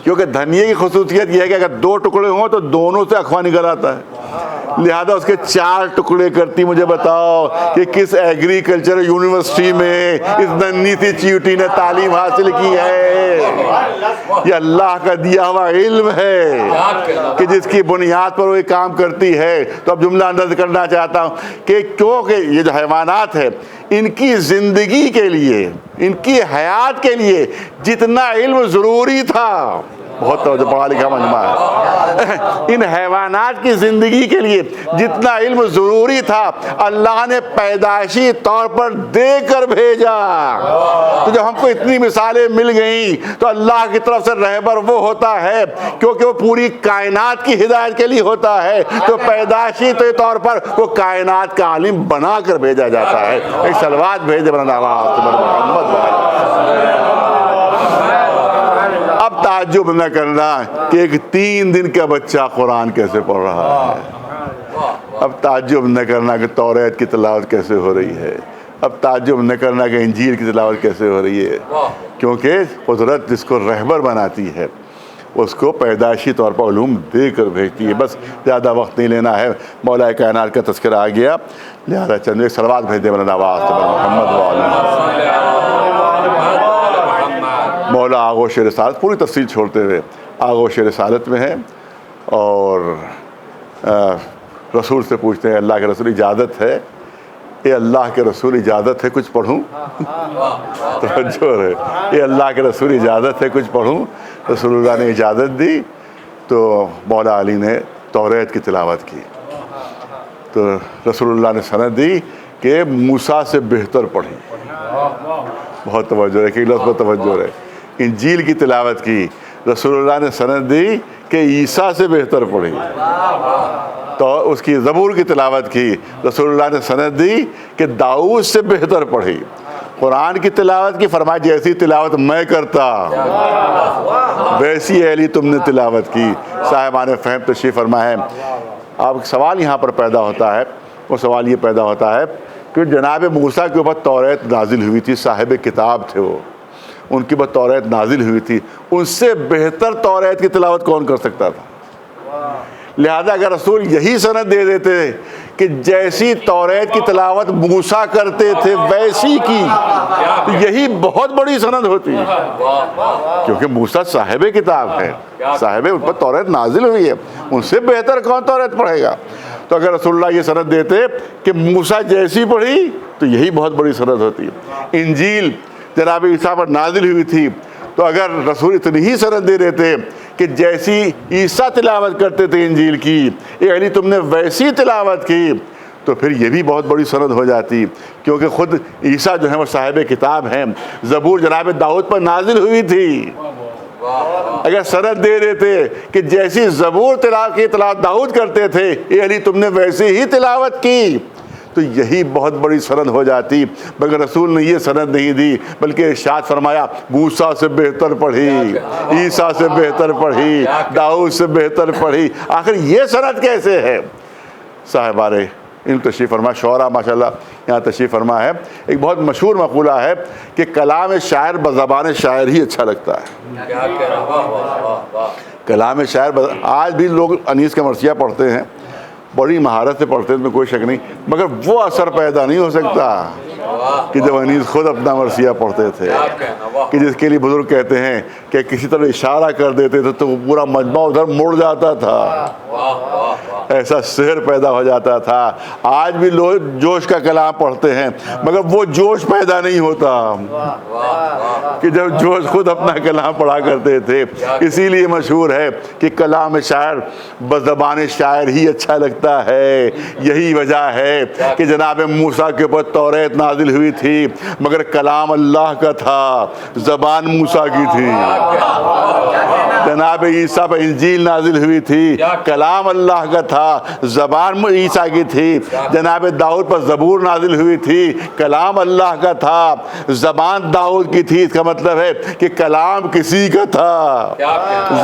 کیونکہ دھنیے کی خصوصیت یہ ہے کہ اگر 2 ٹکڑے ہوں تو دونوں سے اخوا نکل آتا ہے. لہذا اس کے 4 ٹکڑے کرتی. مجھے بتاؤ کہ کس ایگریکلچر یونیورسٹی میں اس ننھی سی چیوٹی نے تعلیم حاصل کی ہے؟ یہ اللہ کا دیا ہوا علم ہے کہ جس کی بنیاد پر وہ کام کرتی ہے. تو اب جملہ انداز کرنا چاہتا ہوں کہ کیونکہ یہ جو حیوانات ہے ان کی زندگی کے لیے, ان کی حیات کے لیے جتنا علم ضروری تھا, بہت توجہ, پڑھا لکھا مجمع ہے, ان حیوانات کی زندگی کے لیے جتنا علم ضروری تھا اللہ نے پیدائشی طور پر دے کر بھیجا. تو جب ہم کو اتنی مثالیں مل گئیں تو اللہ کی طرف سے رہبر وہ ہوتا ہے کیونکہ وہ پوری کائنات کی ہدایت کے لیے ہوتا ہے, تو پیدائشی طور پر وہ کائنات کا عالم بنا کر بھیجا جاتا ہے. ایک صلوات بھیج دے بنا محمد. اب تعجب نہ کرنا کہ ایک 3 دن کا بچہ قرآن کیسے پڑھ رہا ہے. اب تعجب نہ کرنا کہ توریت کی تلاوت کیسے ہو رہی ہے. اب تعجب نہ کرنا کہ انجیل کی تلاوت کیسے ہو رہی ہے, کیونکہ قدرت جس کو رہبر بناتی ہے اس کو پیدائشی طور پر علوم دے کر بھیجتی ہے. بس زیادہ وقت نہیں لینا ہے, مولا کائنات کا تذکرہ آ گیا, لہذا چند ایک صلوات بھیج دے مولانا محمد. مولا آغوش رسالت پوری تفصیل چھوڑتے ہوئے آغوش رسالت میں ہے, اور رسول سے پوچھتے ہیں اللہ کے رسول اجازت ہے, اے اللہ کے رسول اجازت ہے کچھ پڑھوں؟ توجہ ہے, اے اللہ کے رسول اجازت ہے کچھ پڑھوں؟ رسول اللہ نے اجازت دی تو مولا علی نے توریت کی تلاوت کی. تو رسول اللہ نے سند دی کہ موسیٰ سے بہتر پڑھی. بہت توجہ ہے کہ لفظ پر توجہ ہے. انجیل کی تلاوت کی, رسول اللہ نے سند دی کہ عیسیٰ سے بہتر پڑھی. تو اس کی زبور کی تلاوت کی, رسول اللہ نے سند دی کہ داؤد سے بہتر پڑھی. قرآن کی تلاوت کی, فرمایا جیسی تلاوت میں کرتا ویسی علی تم نے تلاوت کی. صاحبان فہم تشریف فرما ہے. اب سوال یہاں پر پیدا ہوتا ہے, وہ سوال یہ پیدا ہوتا ہے کہ جناب موسیٰ کے اوپر توریت نازل ہوئی تھی, صاحب کتاب تھے وہ, ان کے اوپر توریت نازل ہوئی تھی, ان سے بہتر توریت کی تلاوت کون کر سکتا تھا؟ لہذا اگر رسول یہی سند دے دیتے کہ جیسی توریت کی تلاوت موسیٰ کرتے تھے ویسی کی, تو یہی بہت بڑی سند ہوتی, کیونکہ موسیٰ صاحب کتاب ہے, صاحب, ان پر توریت نازل ہوئی ہے, ان سے بہتر کون توریت پڑھے گا؟ تو اگر رسول اللہ یہ سند دیتے کہ موسیٰ جیسی پڑھی تو یہی بہت بڑی سند ہوتی. انجیل جناب عیسیٰ پر نازل ہوئی تھی, تو اگر رسول اتنی ہی سند دے دیتے کہ جیسی عیسیٰ تلاوت کرتے تھے انجیل کی, یعنی تم نے ویسی تلاوت کی, تو پھر یہ بھی بہت بڑی سند ہو جاتی, کیونکہ خود عیسیٰ جو ہے وہ صاحب کتاب ہیں. زبور جناب داؤد پر نازل ہوئی تھی, اگر سند دے دیتے کہ جیسی زبور کی تلاوت داؤد کرتے تھے یعنی تم نے ویسی ہی تلاوت کی, تو یہی بہت بڑی سند ہو جاتی. مگر رسول نے یہ سند نہیں دی, بلکہ ارشاد فرمایا موسیٰ سے بہتر پڑھی, عیسیٰ سے بہتر پڑھی, داؤد سے بہتر پڑھی. آخر یہ سند کیسے ہے؟ صاحبان ان تشریف فرما شعرا ماشاءاللہ یہاں تشریف فرما ہے. ایک بہت مشہور مقولہ ہے کہ کلام شاعر بزبان شاعر ہی اچھا لگتا ہے. کیا کہنا، واہ واہ واہ واہ. کلام شاعر آج بھی لوگ انیس کا مرثیہ پڑھتے ہیں، بڑی مہارت سے پڑھتے ہیں، اس میں کوئی شک نہیں، مگر وہ اثر پیدا نہیں ہو سکتا کہ جب انیس خود اپنا مرثیہ پڑھتے تھے، کہ جس کے لیے بزرگ کہتے ہیں کہ کسی طرح اشارہ کر دیتے تھے تو وہ پورا مجمع ادھر مڑ جاتا تھا، ایسا سحر پیدا ہو جاتا تھا. آج بھی لوگ جوش کا کلام پڑھتے ہیں مگر وہ جوش پیدا نہیں ہوتا کہ جب جوش خود اپنا کلام پڑھا کرتے تھے. اسی لیے مشہور ہے کہ کلام شاعر بزبان شاعر ہی اچھا لگتا ہے. یہی وجہ ہے کہ جناب موسیٰ کے اوپر توریت نازل ہوئی تھی مگر کلام اللہ کا تھا، زبان موسیٰ کی تھی. جناب عیسیٰ پر انجیل نازل ہوئی تھی، کلام اللہ کا تھا، زبان عیسیٰ کی تھی. جناب داؤد پر زبور نازل ہوئی تھی، کلام اللہ کا تھا، زبان داؤد کی تھی. اس کا مطلب ہے کہ کلام کسی کا تھا،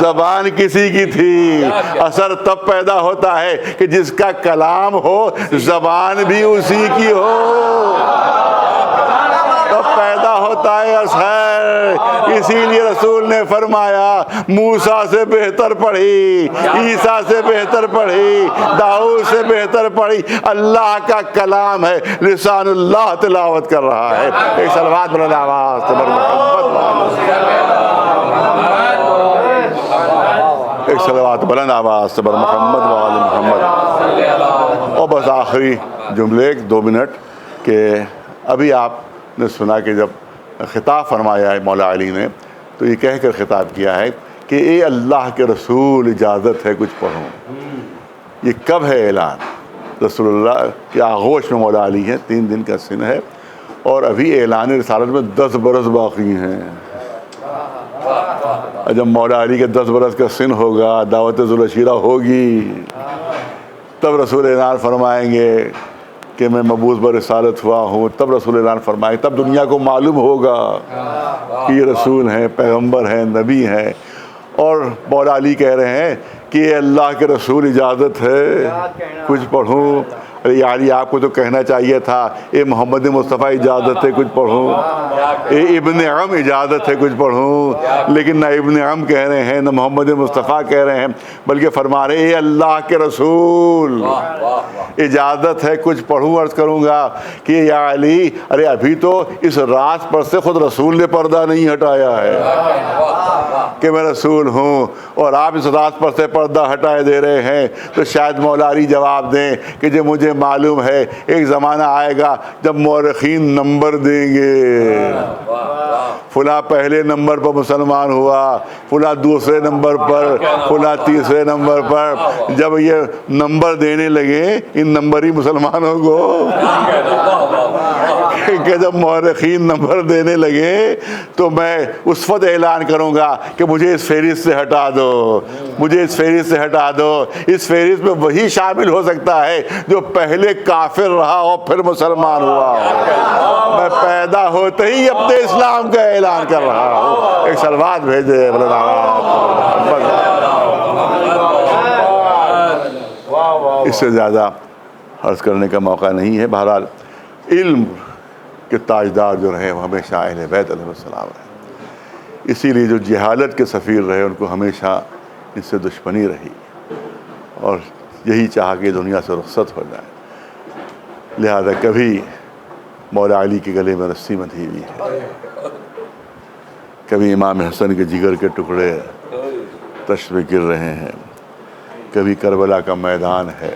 زبان کسی کی تھی. اثر تب پیدا ہوتا ہے کہ جس کا کلام ہو زبان بھی اسی کی ہو، تب پیدا ہوتا ہے اثر. اسی لیے رسول نے فرمایا موسیٰ سے بہتر پڑھی، عیسیٰ سے بہتر پڑھی، داؤد سے بہتر پڑھی. اللہ کا کلام ہے، لسان اللہ تلاوت کر رہا ہے. ایک صلوات بلند آواز سے ایک صلوات بلند آواز سے بر محمد و آل محمد. اور بس آخری جملے 2 منٹ کہ ابھی آپ نے سنا کہ جب خطاب فرمایا ہے مولا علی نے تو یہ کہہ کر خطاب کیا ہے کہ اے اللہ کے رسول اجازت ہے کچھ پڑھوں. یہ کب ہے اعلان؟ رسول اللہ کے آغوش میں مولا علی ہیں، 3 دن کا سن ہے اور ابھی اعلان رسالت میں 10 برس باقی ہیں. جب مولا علی کے 10 برس کا سن ہوگا، دعوت ذوالشیرہ ہوگی، تب رسول اعلان فرمائیں گے کہ میں مبعوث برسالت ہوا ہوں. تب رسول اعلان فرمائیں، تب دنیا کو معلوم ہوگا کہ یہ رسول ہیں، پیغمبر ہیں، نبی ہیں. اور مولا علی کہہ رہے ہیں کہ اللہ کے رسول اجازت ہے کچھ پڑھوں. ارے علی آپ کو تو کہنا چاہیے تھا اے محمد مصطفیٰ اجازت ہے کچھ پڑھوں، اے ابن عم اجازت ہے کچھ پڑھوں. لیکن نہ ابن عم کہہ رہے ہیں نہ محمد مصطفیٰ کہہ رہے ہیں، بلکہ فرما رہے اے اللہ کے رسول اجازت ہے کچھ پڑھوں. عرض کروں گا کہ یا علی، ارے ابھی تو اس راز پر سے خود رسول نے پردہ نہیں ہٹایا ہے کہ میں رسول ہوں، اور آپ اس راز پر سے پردہ ہٹائے دے رہے ہیں. تو شاید مولا علی جواب دیں کہ جو مجھے معلوم ہے ایک زمانہ آئے گا جب مورخین نمبر دیں گے، فلاں پہلے نمبر پر مسلمان ہوا، فلاں دوسرے نمبر پر، فلاں تیسرے نمبر پر. جب یہ نمبر دینے لگے ان نمبری مسلمانوں کو کہ جب مورخین نمبر دینے لگے تو میں اس وقت اعلان کروں گا کہ مجھے اس فہرست سے ہٹا دو، مجھے اس فہرست سے ہٹا دو. اس فہرست میں وہی شامل ہو سکتا ہے جو پہلے کافر رہا اور پھر مسلمان ہوا. میں پیدا ہوتے ہی اپنے اسلام کا اعلان کر رہا ہوں. ایک صلوات بھیجے. اس سے زیادہ عرض کرنے کا موقع نہیں ہے. بہرحال علم کے تاجدار جو رہے وہ ہمیشہ اہل بیت علیہ السلام رہے. اسی لیے جو جہالت کے سفیر رہے ان کو ہمیشہ اس سے دشمنی رہی اور یہی چاہا کہ دنیا سے رخصت ہو جائے. لہذا کبھی مولا علی کے گلے میں رسی بندھی ہوئی ہے، کبھی امام حسن کے جگر کے ٹکڑے تشت میں گر رہے ہیں، کبھی کربلا کا میدان ہے،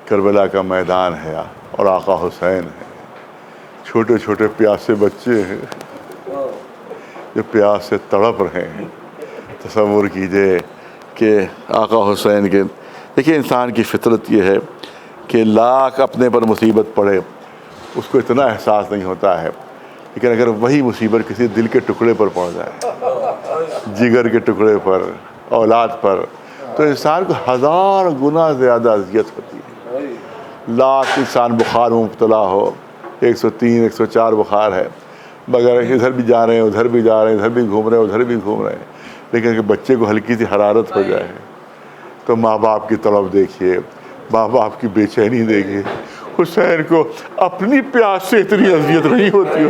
کربلا کا میدان ہے اور آقا حسین ہے. چھوٹے چھوٹے پیاسے بچے ہیں جو پیاس سے تڑپ رہے ہیں. تصور کیجئے کہ آقا حسین کے، دیکھیے انسان کی فطرت یہ ہے کہ لاکھ اپنے پر مصیبت پڑے اس کو اتنا احساس نہیں ہوتا ہے، لیکن اگر وہی مصیبت کسی دل کے ٹکڑے پر پڑ جائے، جگر کے ٹکڑے پر، اولاد پر، تو انسان کو 1000 گنا زیادہ اذیت ہوتی ہے. لاکھ انسان بخار میں مبتلا ہو، 103 104 بخار ہے، مگر ادھر بھی جا رہے ہیں ادھر بھی جا رہے ہیں، ادھر بھی گھوم رہے ہیں ادھر بھی گھوم رہے ہیں، لیکن اگر بچے کو ہلکی سی حرارت ہو جائے تو ماں باپ کی طرف دیکھیے، ماں باپ کی بے چینی دیکھے، حسین کو اپنی پیاس سے اتنی اذیت نہیں ہوتی ہو،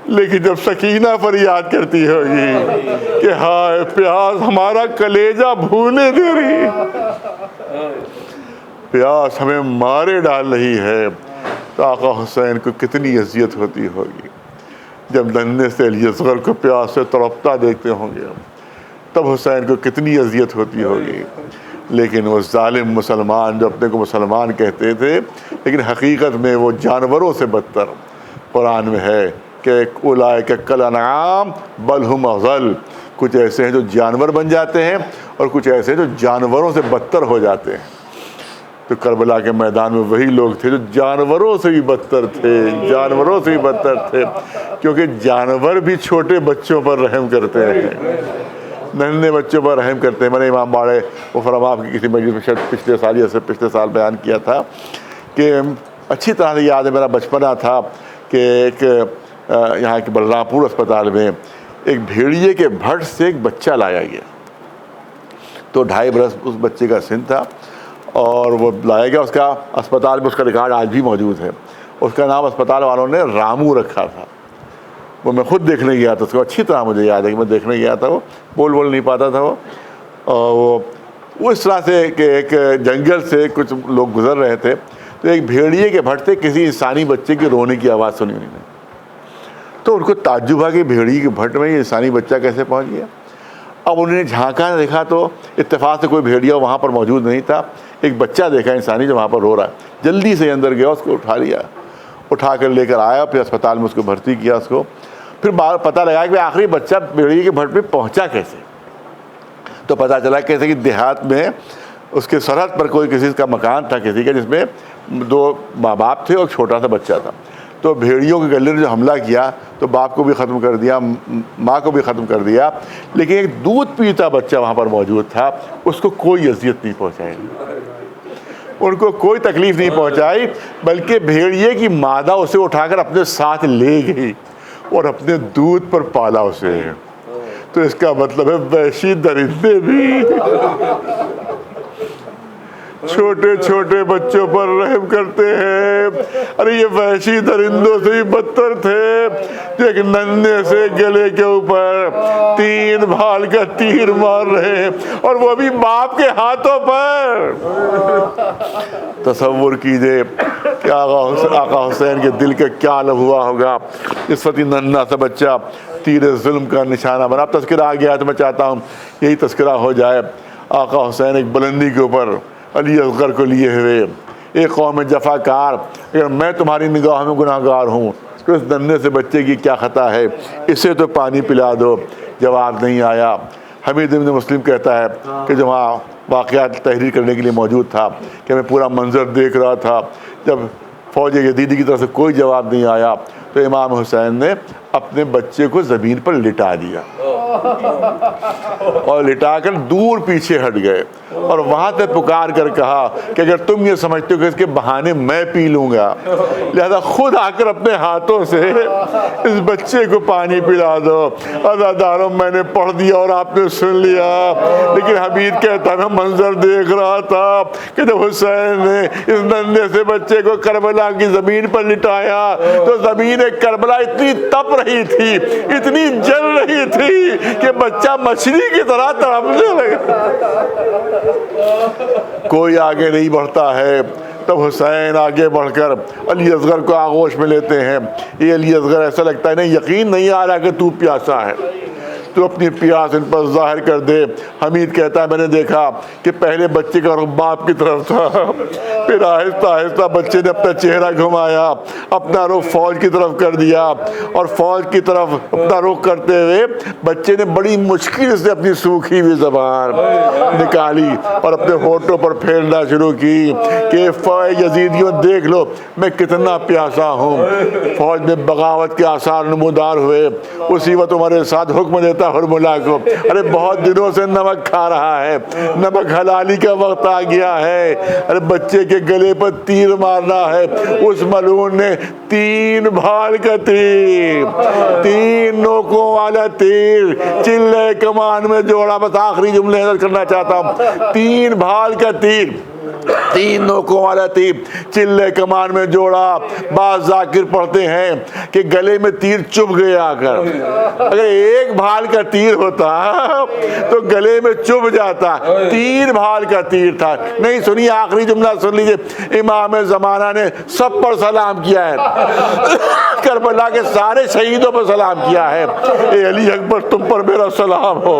لیکن جب سکینہ پر یاد کرتی ہوگی کہ ہائے پیاس ہمارا کلیجہ بھونے دے رہی، پیاس ہمیں مارے ڈال رہی ہے، تو آقا حسین کو کتنی اذیت ہوتی ہوگی۔ جب ننھے سے علی اصغر کو پیاس سے تڑپتا دیکھتے ہوں گے تب حسین کو کتنی اذیت ہوتی ہوگی۔ لیکن وہ ظالم مسلمان جو اپنے کو مسلمان کہتے تھے لیکن حقیقت میں وہ جانوروں سے بدتر، قرآن میں ہے کہ اولئک کالانعام بل ہم اضل، کچھ ایسے ہیں جو جانور بن جاتے ہیں اور کچھ ایسے ہیں جو جانوروں سے بدتر ہو جاتے ہیں۔ تو کربلا کے میدان میں وہی لوگ تھے جو جانوروں سے بھی بدتر تھے، جانوروں سے بھی بدتر تھے، کیونکہ جانور بھی چھوٹے بچوں پر رحم کرتے ہیں، ننھے بچوں پر رحم کرتے ہیں۔ میں نے امام باڑے مفرم آپ کی کسی مجلس میں شاید پچھلے سال بیان کیا تھا کہ اچھی طرح سے یاد ہے، میرا بچپنا تھا کہ ایک یہاں کے بلرام پور اسپتال میں ایک بھیڑیے کے بھٹ سے ایک بچہ لایا گیا، تو 2.5 برس اس بچے کا سن تھا، اور وہ لایا گیا، اس کا اسپتال میں اس کا ریکارڈ آج بھی موجود ہے، اس کا نام اسپتال والوں نے رامو رکھا تھا۔ وہ میں خود دیکھنے گیا تھا، اس کو اچھی طرح مجھے یاد ہے کہ میں دیکھنے گیا تھا، وہ بول نہیں پاتا تھا وہ، اور وہ اس طرح سے کہ ایک جنگل سے کچھ لوگ گزر رہے تھے، تو ایک بھیڑیے کے بھٹ سے کسی انسانی بچے کی رونے کی آواز سنی انہوں نے، تو ان کو تعجب ہوا کہ بھیڑیے کے بھٹ میں یہ انسانی بچہ کیسے پہنچ گیا۔ اب انہوں نے جھانکا دیکھا تو اتفاق سے کوئی بھیڑیا وہاں پر موجود نہیں تھا، ایک بچہ دیکھا انسانی جو وہاں پر رو رہا ہے، جلدی سے اندر گیا، اس کو اٹھا لیا، اٹھا کر لے کر آیا، پھر اسپتال میں اس کو بھرتی کیا، اس کو پھر پتہ لگا کہ آخری بچہ بھیڑیے کے بھٹ پہ پہنچا کیسے، تو پتہ چلا کیسے کہ دیہات میں اس کے سرحد پر کوئی کسی کا مکان تھا کسی کا، جس میں 2 ماں باپ تھے اور چھوٹا سا بچہ تھا، تو بھیڑیوں کے گلے نے جو حملہ کیا تو باپ کو بھی ختم کر دیا، ماں کو بھی ختم کر دیا، لیکن ایک دودھ پیتا بچہ وہاں پر موجود تھا، اس کو کوئی اذیت نہیں پہنچائی، ان کو کوئی تکلیف نہیں پہنچائی، بلکہ بھیڑیے کی مادہ اسے اٹھا کر اپنے ساتھ لے گئی اور اپنے دودھ پر پالا اسے۔ تو اس کا مطلب ہے وحشی درندے بھی چھوٹے چھوٹے بچوں پر رحم کرتے ہیں۔ ارے یہ وحشی درندوں سے بھی بدتر تھے، جو ایک ننھے سے گلے کے اوپر 3 بھال کا تیر مار رہے ہیں، اور وہ بھی باپ کے ہاتھوں پر۔ تصور کیجئے کہ آقا حسین کے دل کا کیا حال ہوا ہوگا، اس وقت ننھا سا بچہ تیر ظلم کا نشانہ بنا۔ اب تذکرہ آ گیا تو میں چاہتا ہوں یہی تذکرہ ہو جائے۔ آقا حسین ایک بلندی کے اوپر علی اصغر کو لیے ہوئے، ایک قوم جفا کار، اگر میں تمہاری نگاہ میں گناہ گار ہوں تو اس ننھے سے بچے کی کیا خطا ہے، اسے تو پانی پلا دو۔ جواب نہیں آیا۔ حمید بن مسلم کہتا ہے کہ جو وہاں واقعات تحریر کرنے کے لیے موجود تھا کہ میں پورا منظر دیکھ رہا تھا، جب فوج یزیدی کی طرف سے کوئی جواب نہیں آیا تو امام حسین نے اپنے بچے کو زمین پر لٹا دیا اور لٹا کر دور پیچھے ہٹ گئے، اور وہاں سے پکار کر کہا کہ اگر تم یہ سمجھتے ہو کہ اس کے بہانے میں پی لوں گا، لہذا خود آ کر اپنے ہاتھوں سے اس بچے کو پانی پلا دو۔ عزاداروں میں نے پڑھ دیا اور آپ نے سن لیا، لیکن حمید کہتا میں منظر دیکھ رہا تھا کہ جب حسین نے اس ننھے سے بچے کو کربلا کی زمین پر لٹایا تو زمین کربلا اتنی تپ رہی تھی، اتنی جل رہی تھی کہ بچہ مچھلی کی طرح تڑپنے لگا۔ کوئی آگے نہیں بڑھتا ہے، تب حسین آگے بڑھ کر علی اصغر کو آغوش میں لیتے ہیں۔ یہ علی اصغر ایسا لگتا ہے نہیں، یقین نہیں آ رہا کہ تو پیاسا ہے، تو اپنی پیاس ان پر ظاہر کر دے۔ حمید کہتا ہے میں نے دیکھا کہ پہلے بچے کا رخ باپ کی طرف تھا، پھر آہستہ آہستہ بچے نے اپنا چہرہ گھمایا، اپنا رخ فوج کی طرف کر دیا، اور فوج کی طرف اپنا رخ کرتے ہوئے بچے نے بڑی مشکل سے اپنی سوکھی ہوئی زبان نکالی اور اپنے ہونٹوں پر پھیرنا شروع کی کہ فوج یزیدیوں دیکھ لو میں کتنا پیاسا ہوں۔ فوج میں بغاوت کے آثار نمودار ہوئے۔ اسی وقت عمر سعد حکم دیتا ہرملا کو، ارے بہت دنوں سے نمک کھا رہا ہے، نمک حلالی کا وقت آ گیا ہے، ارے بچے کے گلے پر تیر مارنا ہے۔ اس ملعون نے 3 بھال کا تیر، 3 نوکوں والا تیر چلے کمان میں جوڑا۔ بس آخری جملے نظر کرنا چاہتا ہوں، 3 بھال کا تیر 3 نوکوں والا تیر چلے کمان میں جوڑا. بعض ذاکر پڑھتے ہیں کہ گلے میں تیر چبھ گیا آ کر. اگر ایک بھال کا تیر ہوتا تو گلے میں چبھ جاتا. 3 بھال کا تیر تھا. نہیں سنی آخری جملہ سن لیجیے. امام زمانہ نے سب پر سلام کیا ہے, کربلا کے سارے شہیدوں پر سلام کیا ہے. اے علی اکبر تم پر میرا سلام ہو,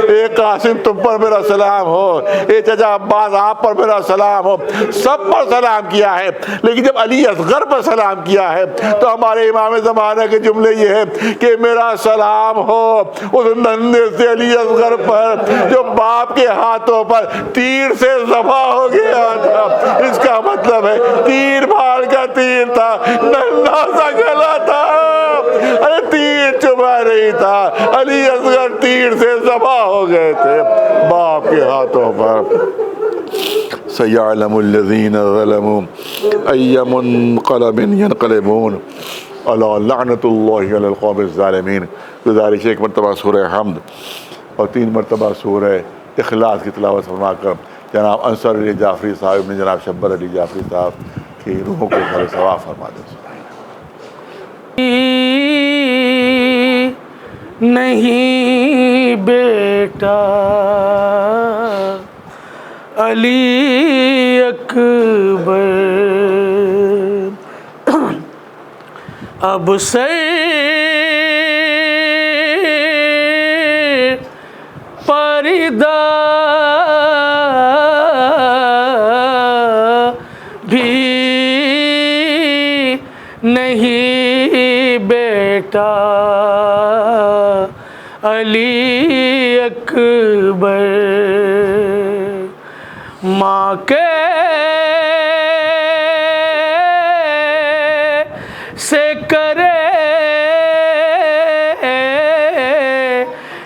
اے قاسم تم پر میرا سلام ہو, اے چچا عباس آپ پر میرا سلام ہو. سب پر سلام کیا ہے. لیکن جب علی اصغر پر سلام کیا ہے تو ہمارے امام زمانہ کے جملے یہ ہے کہ میرا سلام ہو اس ننھے سے علی اصغر پر جو باپ کے ہاتھوں پر تیر سے ذبح ہو گیا تھا. اس کا مطلب ہے 3 بھال کا تیر تھا, ننھا سا گلا تھا, ارے تیر چبھا نہیں تھا. علی اصغر تیر سے ذبح ہو گئے تھے باپ کے ہاتھوں پر. سَيَعْلَمُ الَّذِينَ ظَلَمُوا أَيَّ مُنقَلَبٍ يَنقَلِبُونَ أَلَا لَعْنَةُ اللَّهِ عَلَى الْقَوْمِ الظَّالِمِينَ. گزارش 1 مرتبہ سورہ حمد اور 3 مرتبہ سورہ اخلاص کی تلاوت فرما کر جناب انصر علی جعفری صاحب نے جناب شبر علی جعفری صاحب کی روحوں کو خیر ثواب فرما دیں. نہیں بیٹا علی اکبر اب سے پردہ بھی نہیں بیٹا علی اکبر. ماں کے سے کرے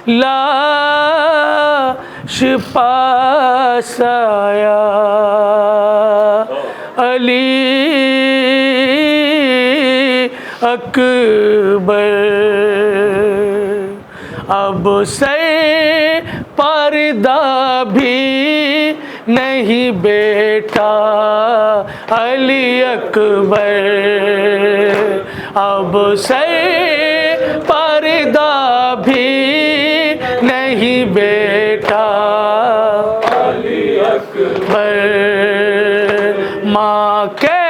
لاش پاس آیا علی اکبر. اب سے پردہ بھی نہیں بیٹا علی اکبر. اب سے پردہ بھی نہیں بیٹا علی اکبر. ماں کے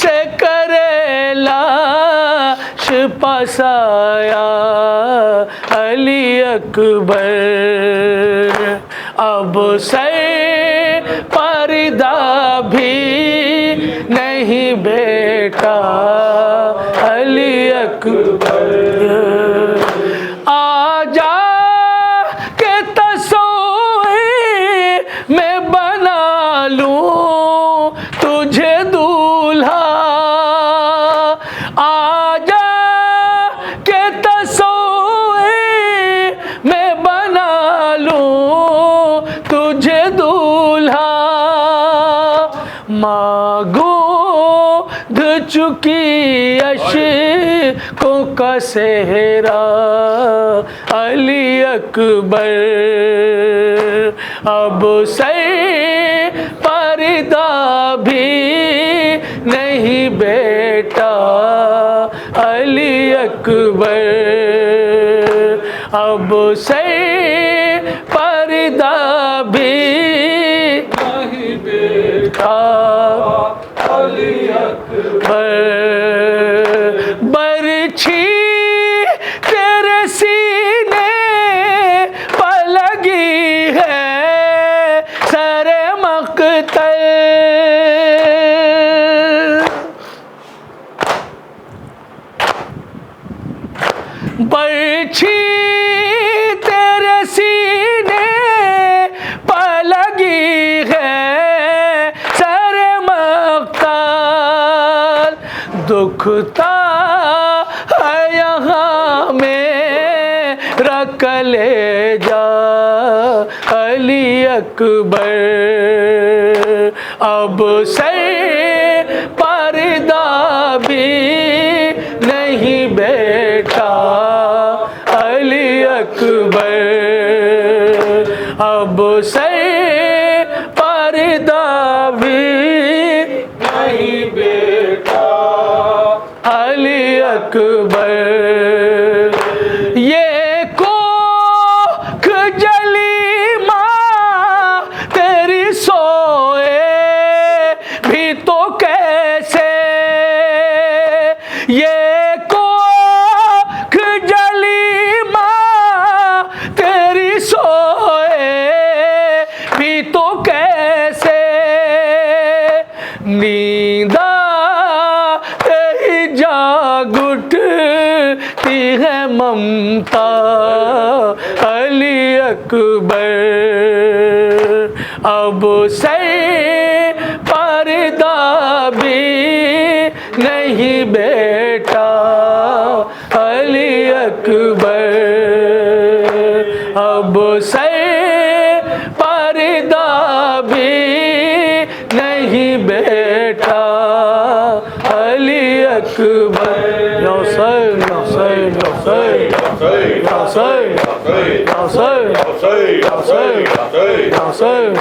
سے کرے لاش پاس آیا علی اکبر. اب سے پردہ بھی نہیں بیٹا علی اکبر. آ جا کے تصویر میں بنا لوں تجھے دولہا. آ جا کے تصویر میں بنا لوں تجھے دولہا. ماں گود چکی اشکوں کا صحرا علی اکبر. اب سے پردہ بھی نہیں بیٹا علی اکبر. اب سے پردہ بھی نہیں بیٹا علی اکبر. برچھی تیرے سینے پر لگی ہے سر مقتل. برچھی تیرے سینے پر لگی ہے سر مقتل. دکھتا ہے یہاں میرا کلیجا علی اکبر. اب سے پردہ بھی نہیں بیٹا علی اکبر. اب سے پردہ نیندہ جاگ اٹھتی ہے ممتا علی اکبر اب سر پردہ بھی نہیں بیٹا علی اکبر اب سر پردہ بھی نہیں بیٹا علی اکبر یا حسین یا حسین یا حسین یا حسین یا حسین یا حسین یا حسین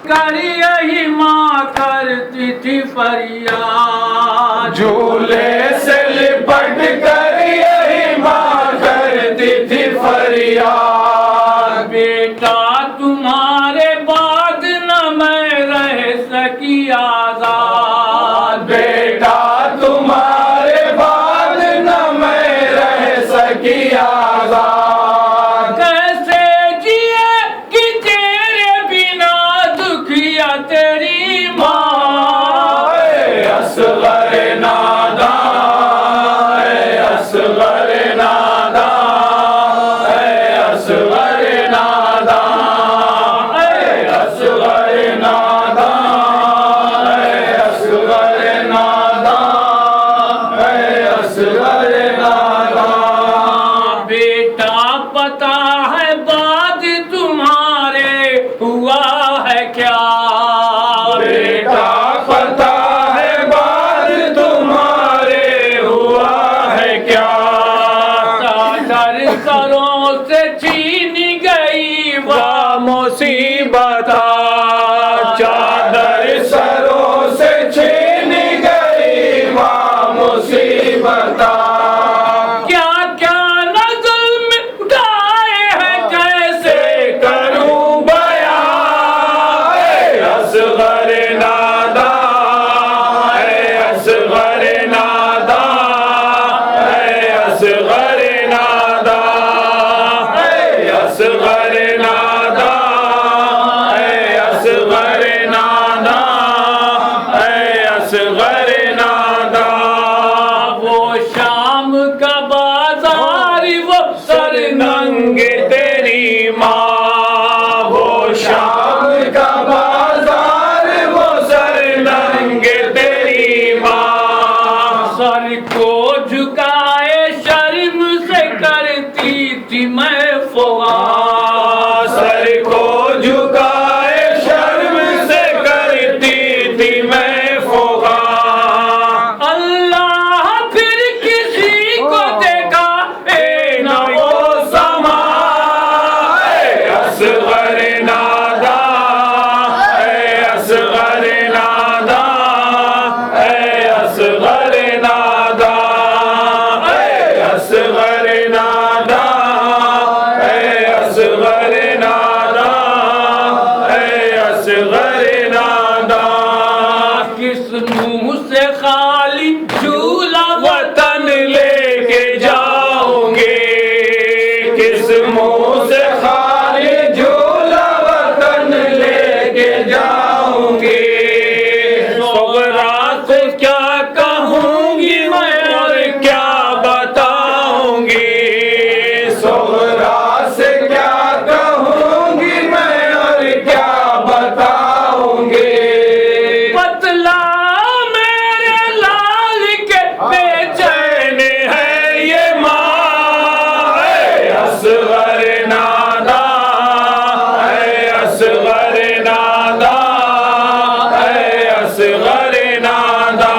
کر یہی ماں کرتی تھی فریاد جھولے سے لپٹ کر یہی ماں کرتی تھی فریاد بیٹا تمہارے بعد نہ میں رہ سکی آزاد بیٹا تمہارے بعد نہ میں رہ سکی آزاد کیسے جیے کہ تیرے بنا دکھیا تیری ماں اے اصغر ناداں اے اصغر ناداں اے اصغر ناداں اے اصغر ناداں اے اصغر ناداں اے اصغر ناداں بیٹا پتا ہے بات تمہارے ہوا ہے کیا بیٹا پتا ہے بات تمہارے ہوا ہے کیا چادر سروں سے چھین گئی وہ مصیبت چادر سروں سے چھین گئی وہ مصیبت کیا کیا نظر میں اٹھائے ہیں کیسے کروں بیان اے اصغر ناداں اے اصغر ناداں اے اصغر ناداں اے اصغر ناداں اے اصغر ناداں اے اصغر ناداں وہ شام کا بازار وہ سر ننگ تیری ماں وہ شام کا بازار وہ سر ننگ تیری ماں سر کو جھکائے شرم سے کرتی تھی میں فغاں سر کو جھکائے شرم سے کرتی تھی میں فغاں اللہ پھر کسی کو دیکھا اے نہ وہ سما اے اصغر ناداں اے اصغر ناداں اے اصغر ناداں اے اصغر ناداں اے اصغر ناداں اے اصغر ناداں کس منہ سے خالی جھولا وطن لے کے جاؤں گے کس منہ سے خالی جھولا وطن لے کے جاؤں گے صغرا سے کیا کہوں گی میں اور کیا بتاؤں گی صغرا سے کیا کہوں گی میں اور کیا بتاؤں گی بتلا میرے لال کے بے چین ہے یہ ماں اے اصغر ناداں اے اصغر ناداں اے اصغر ناداں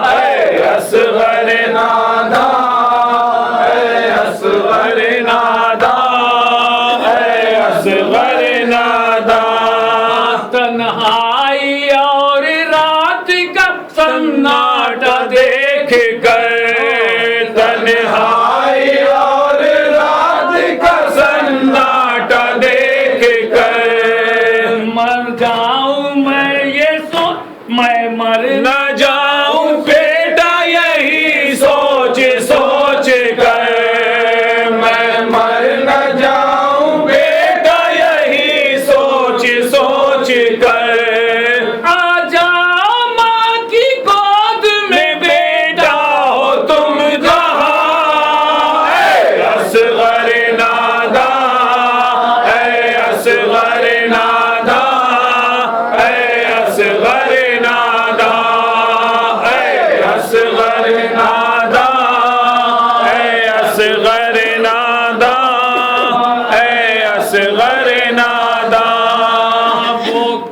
اے اصغر ناداں اے اصغر ناداں اے اصغر ناداں تنہائی اور رات کا سناٹا دیکھ کر تنہائی اور رات کا سناٹا دیکھ کر مر جاؤں میں یہ میں مر نہ جاؤں بیٹا یہی سوچ سوچ کر میں مر نہ جاؤں بیٹا یہی سوچ سوچ کر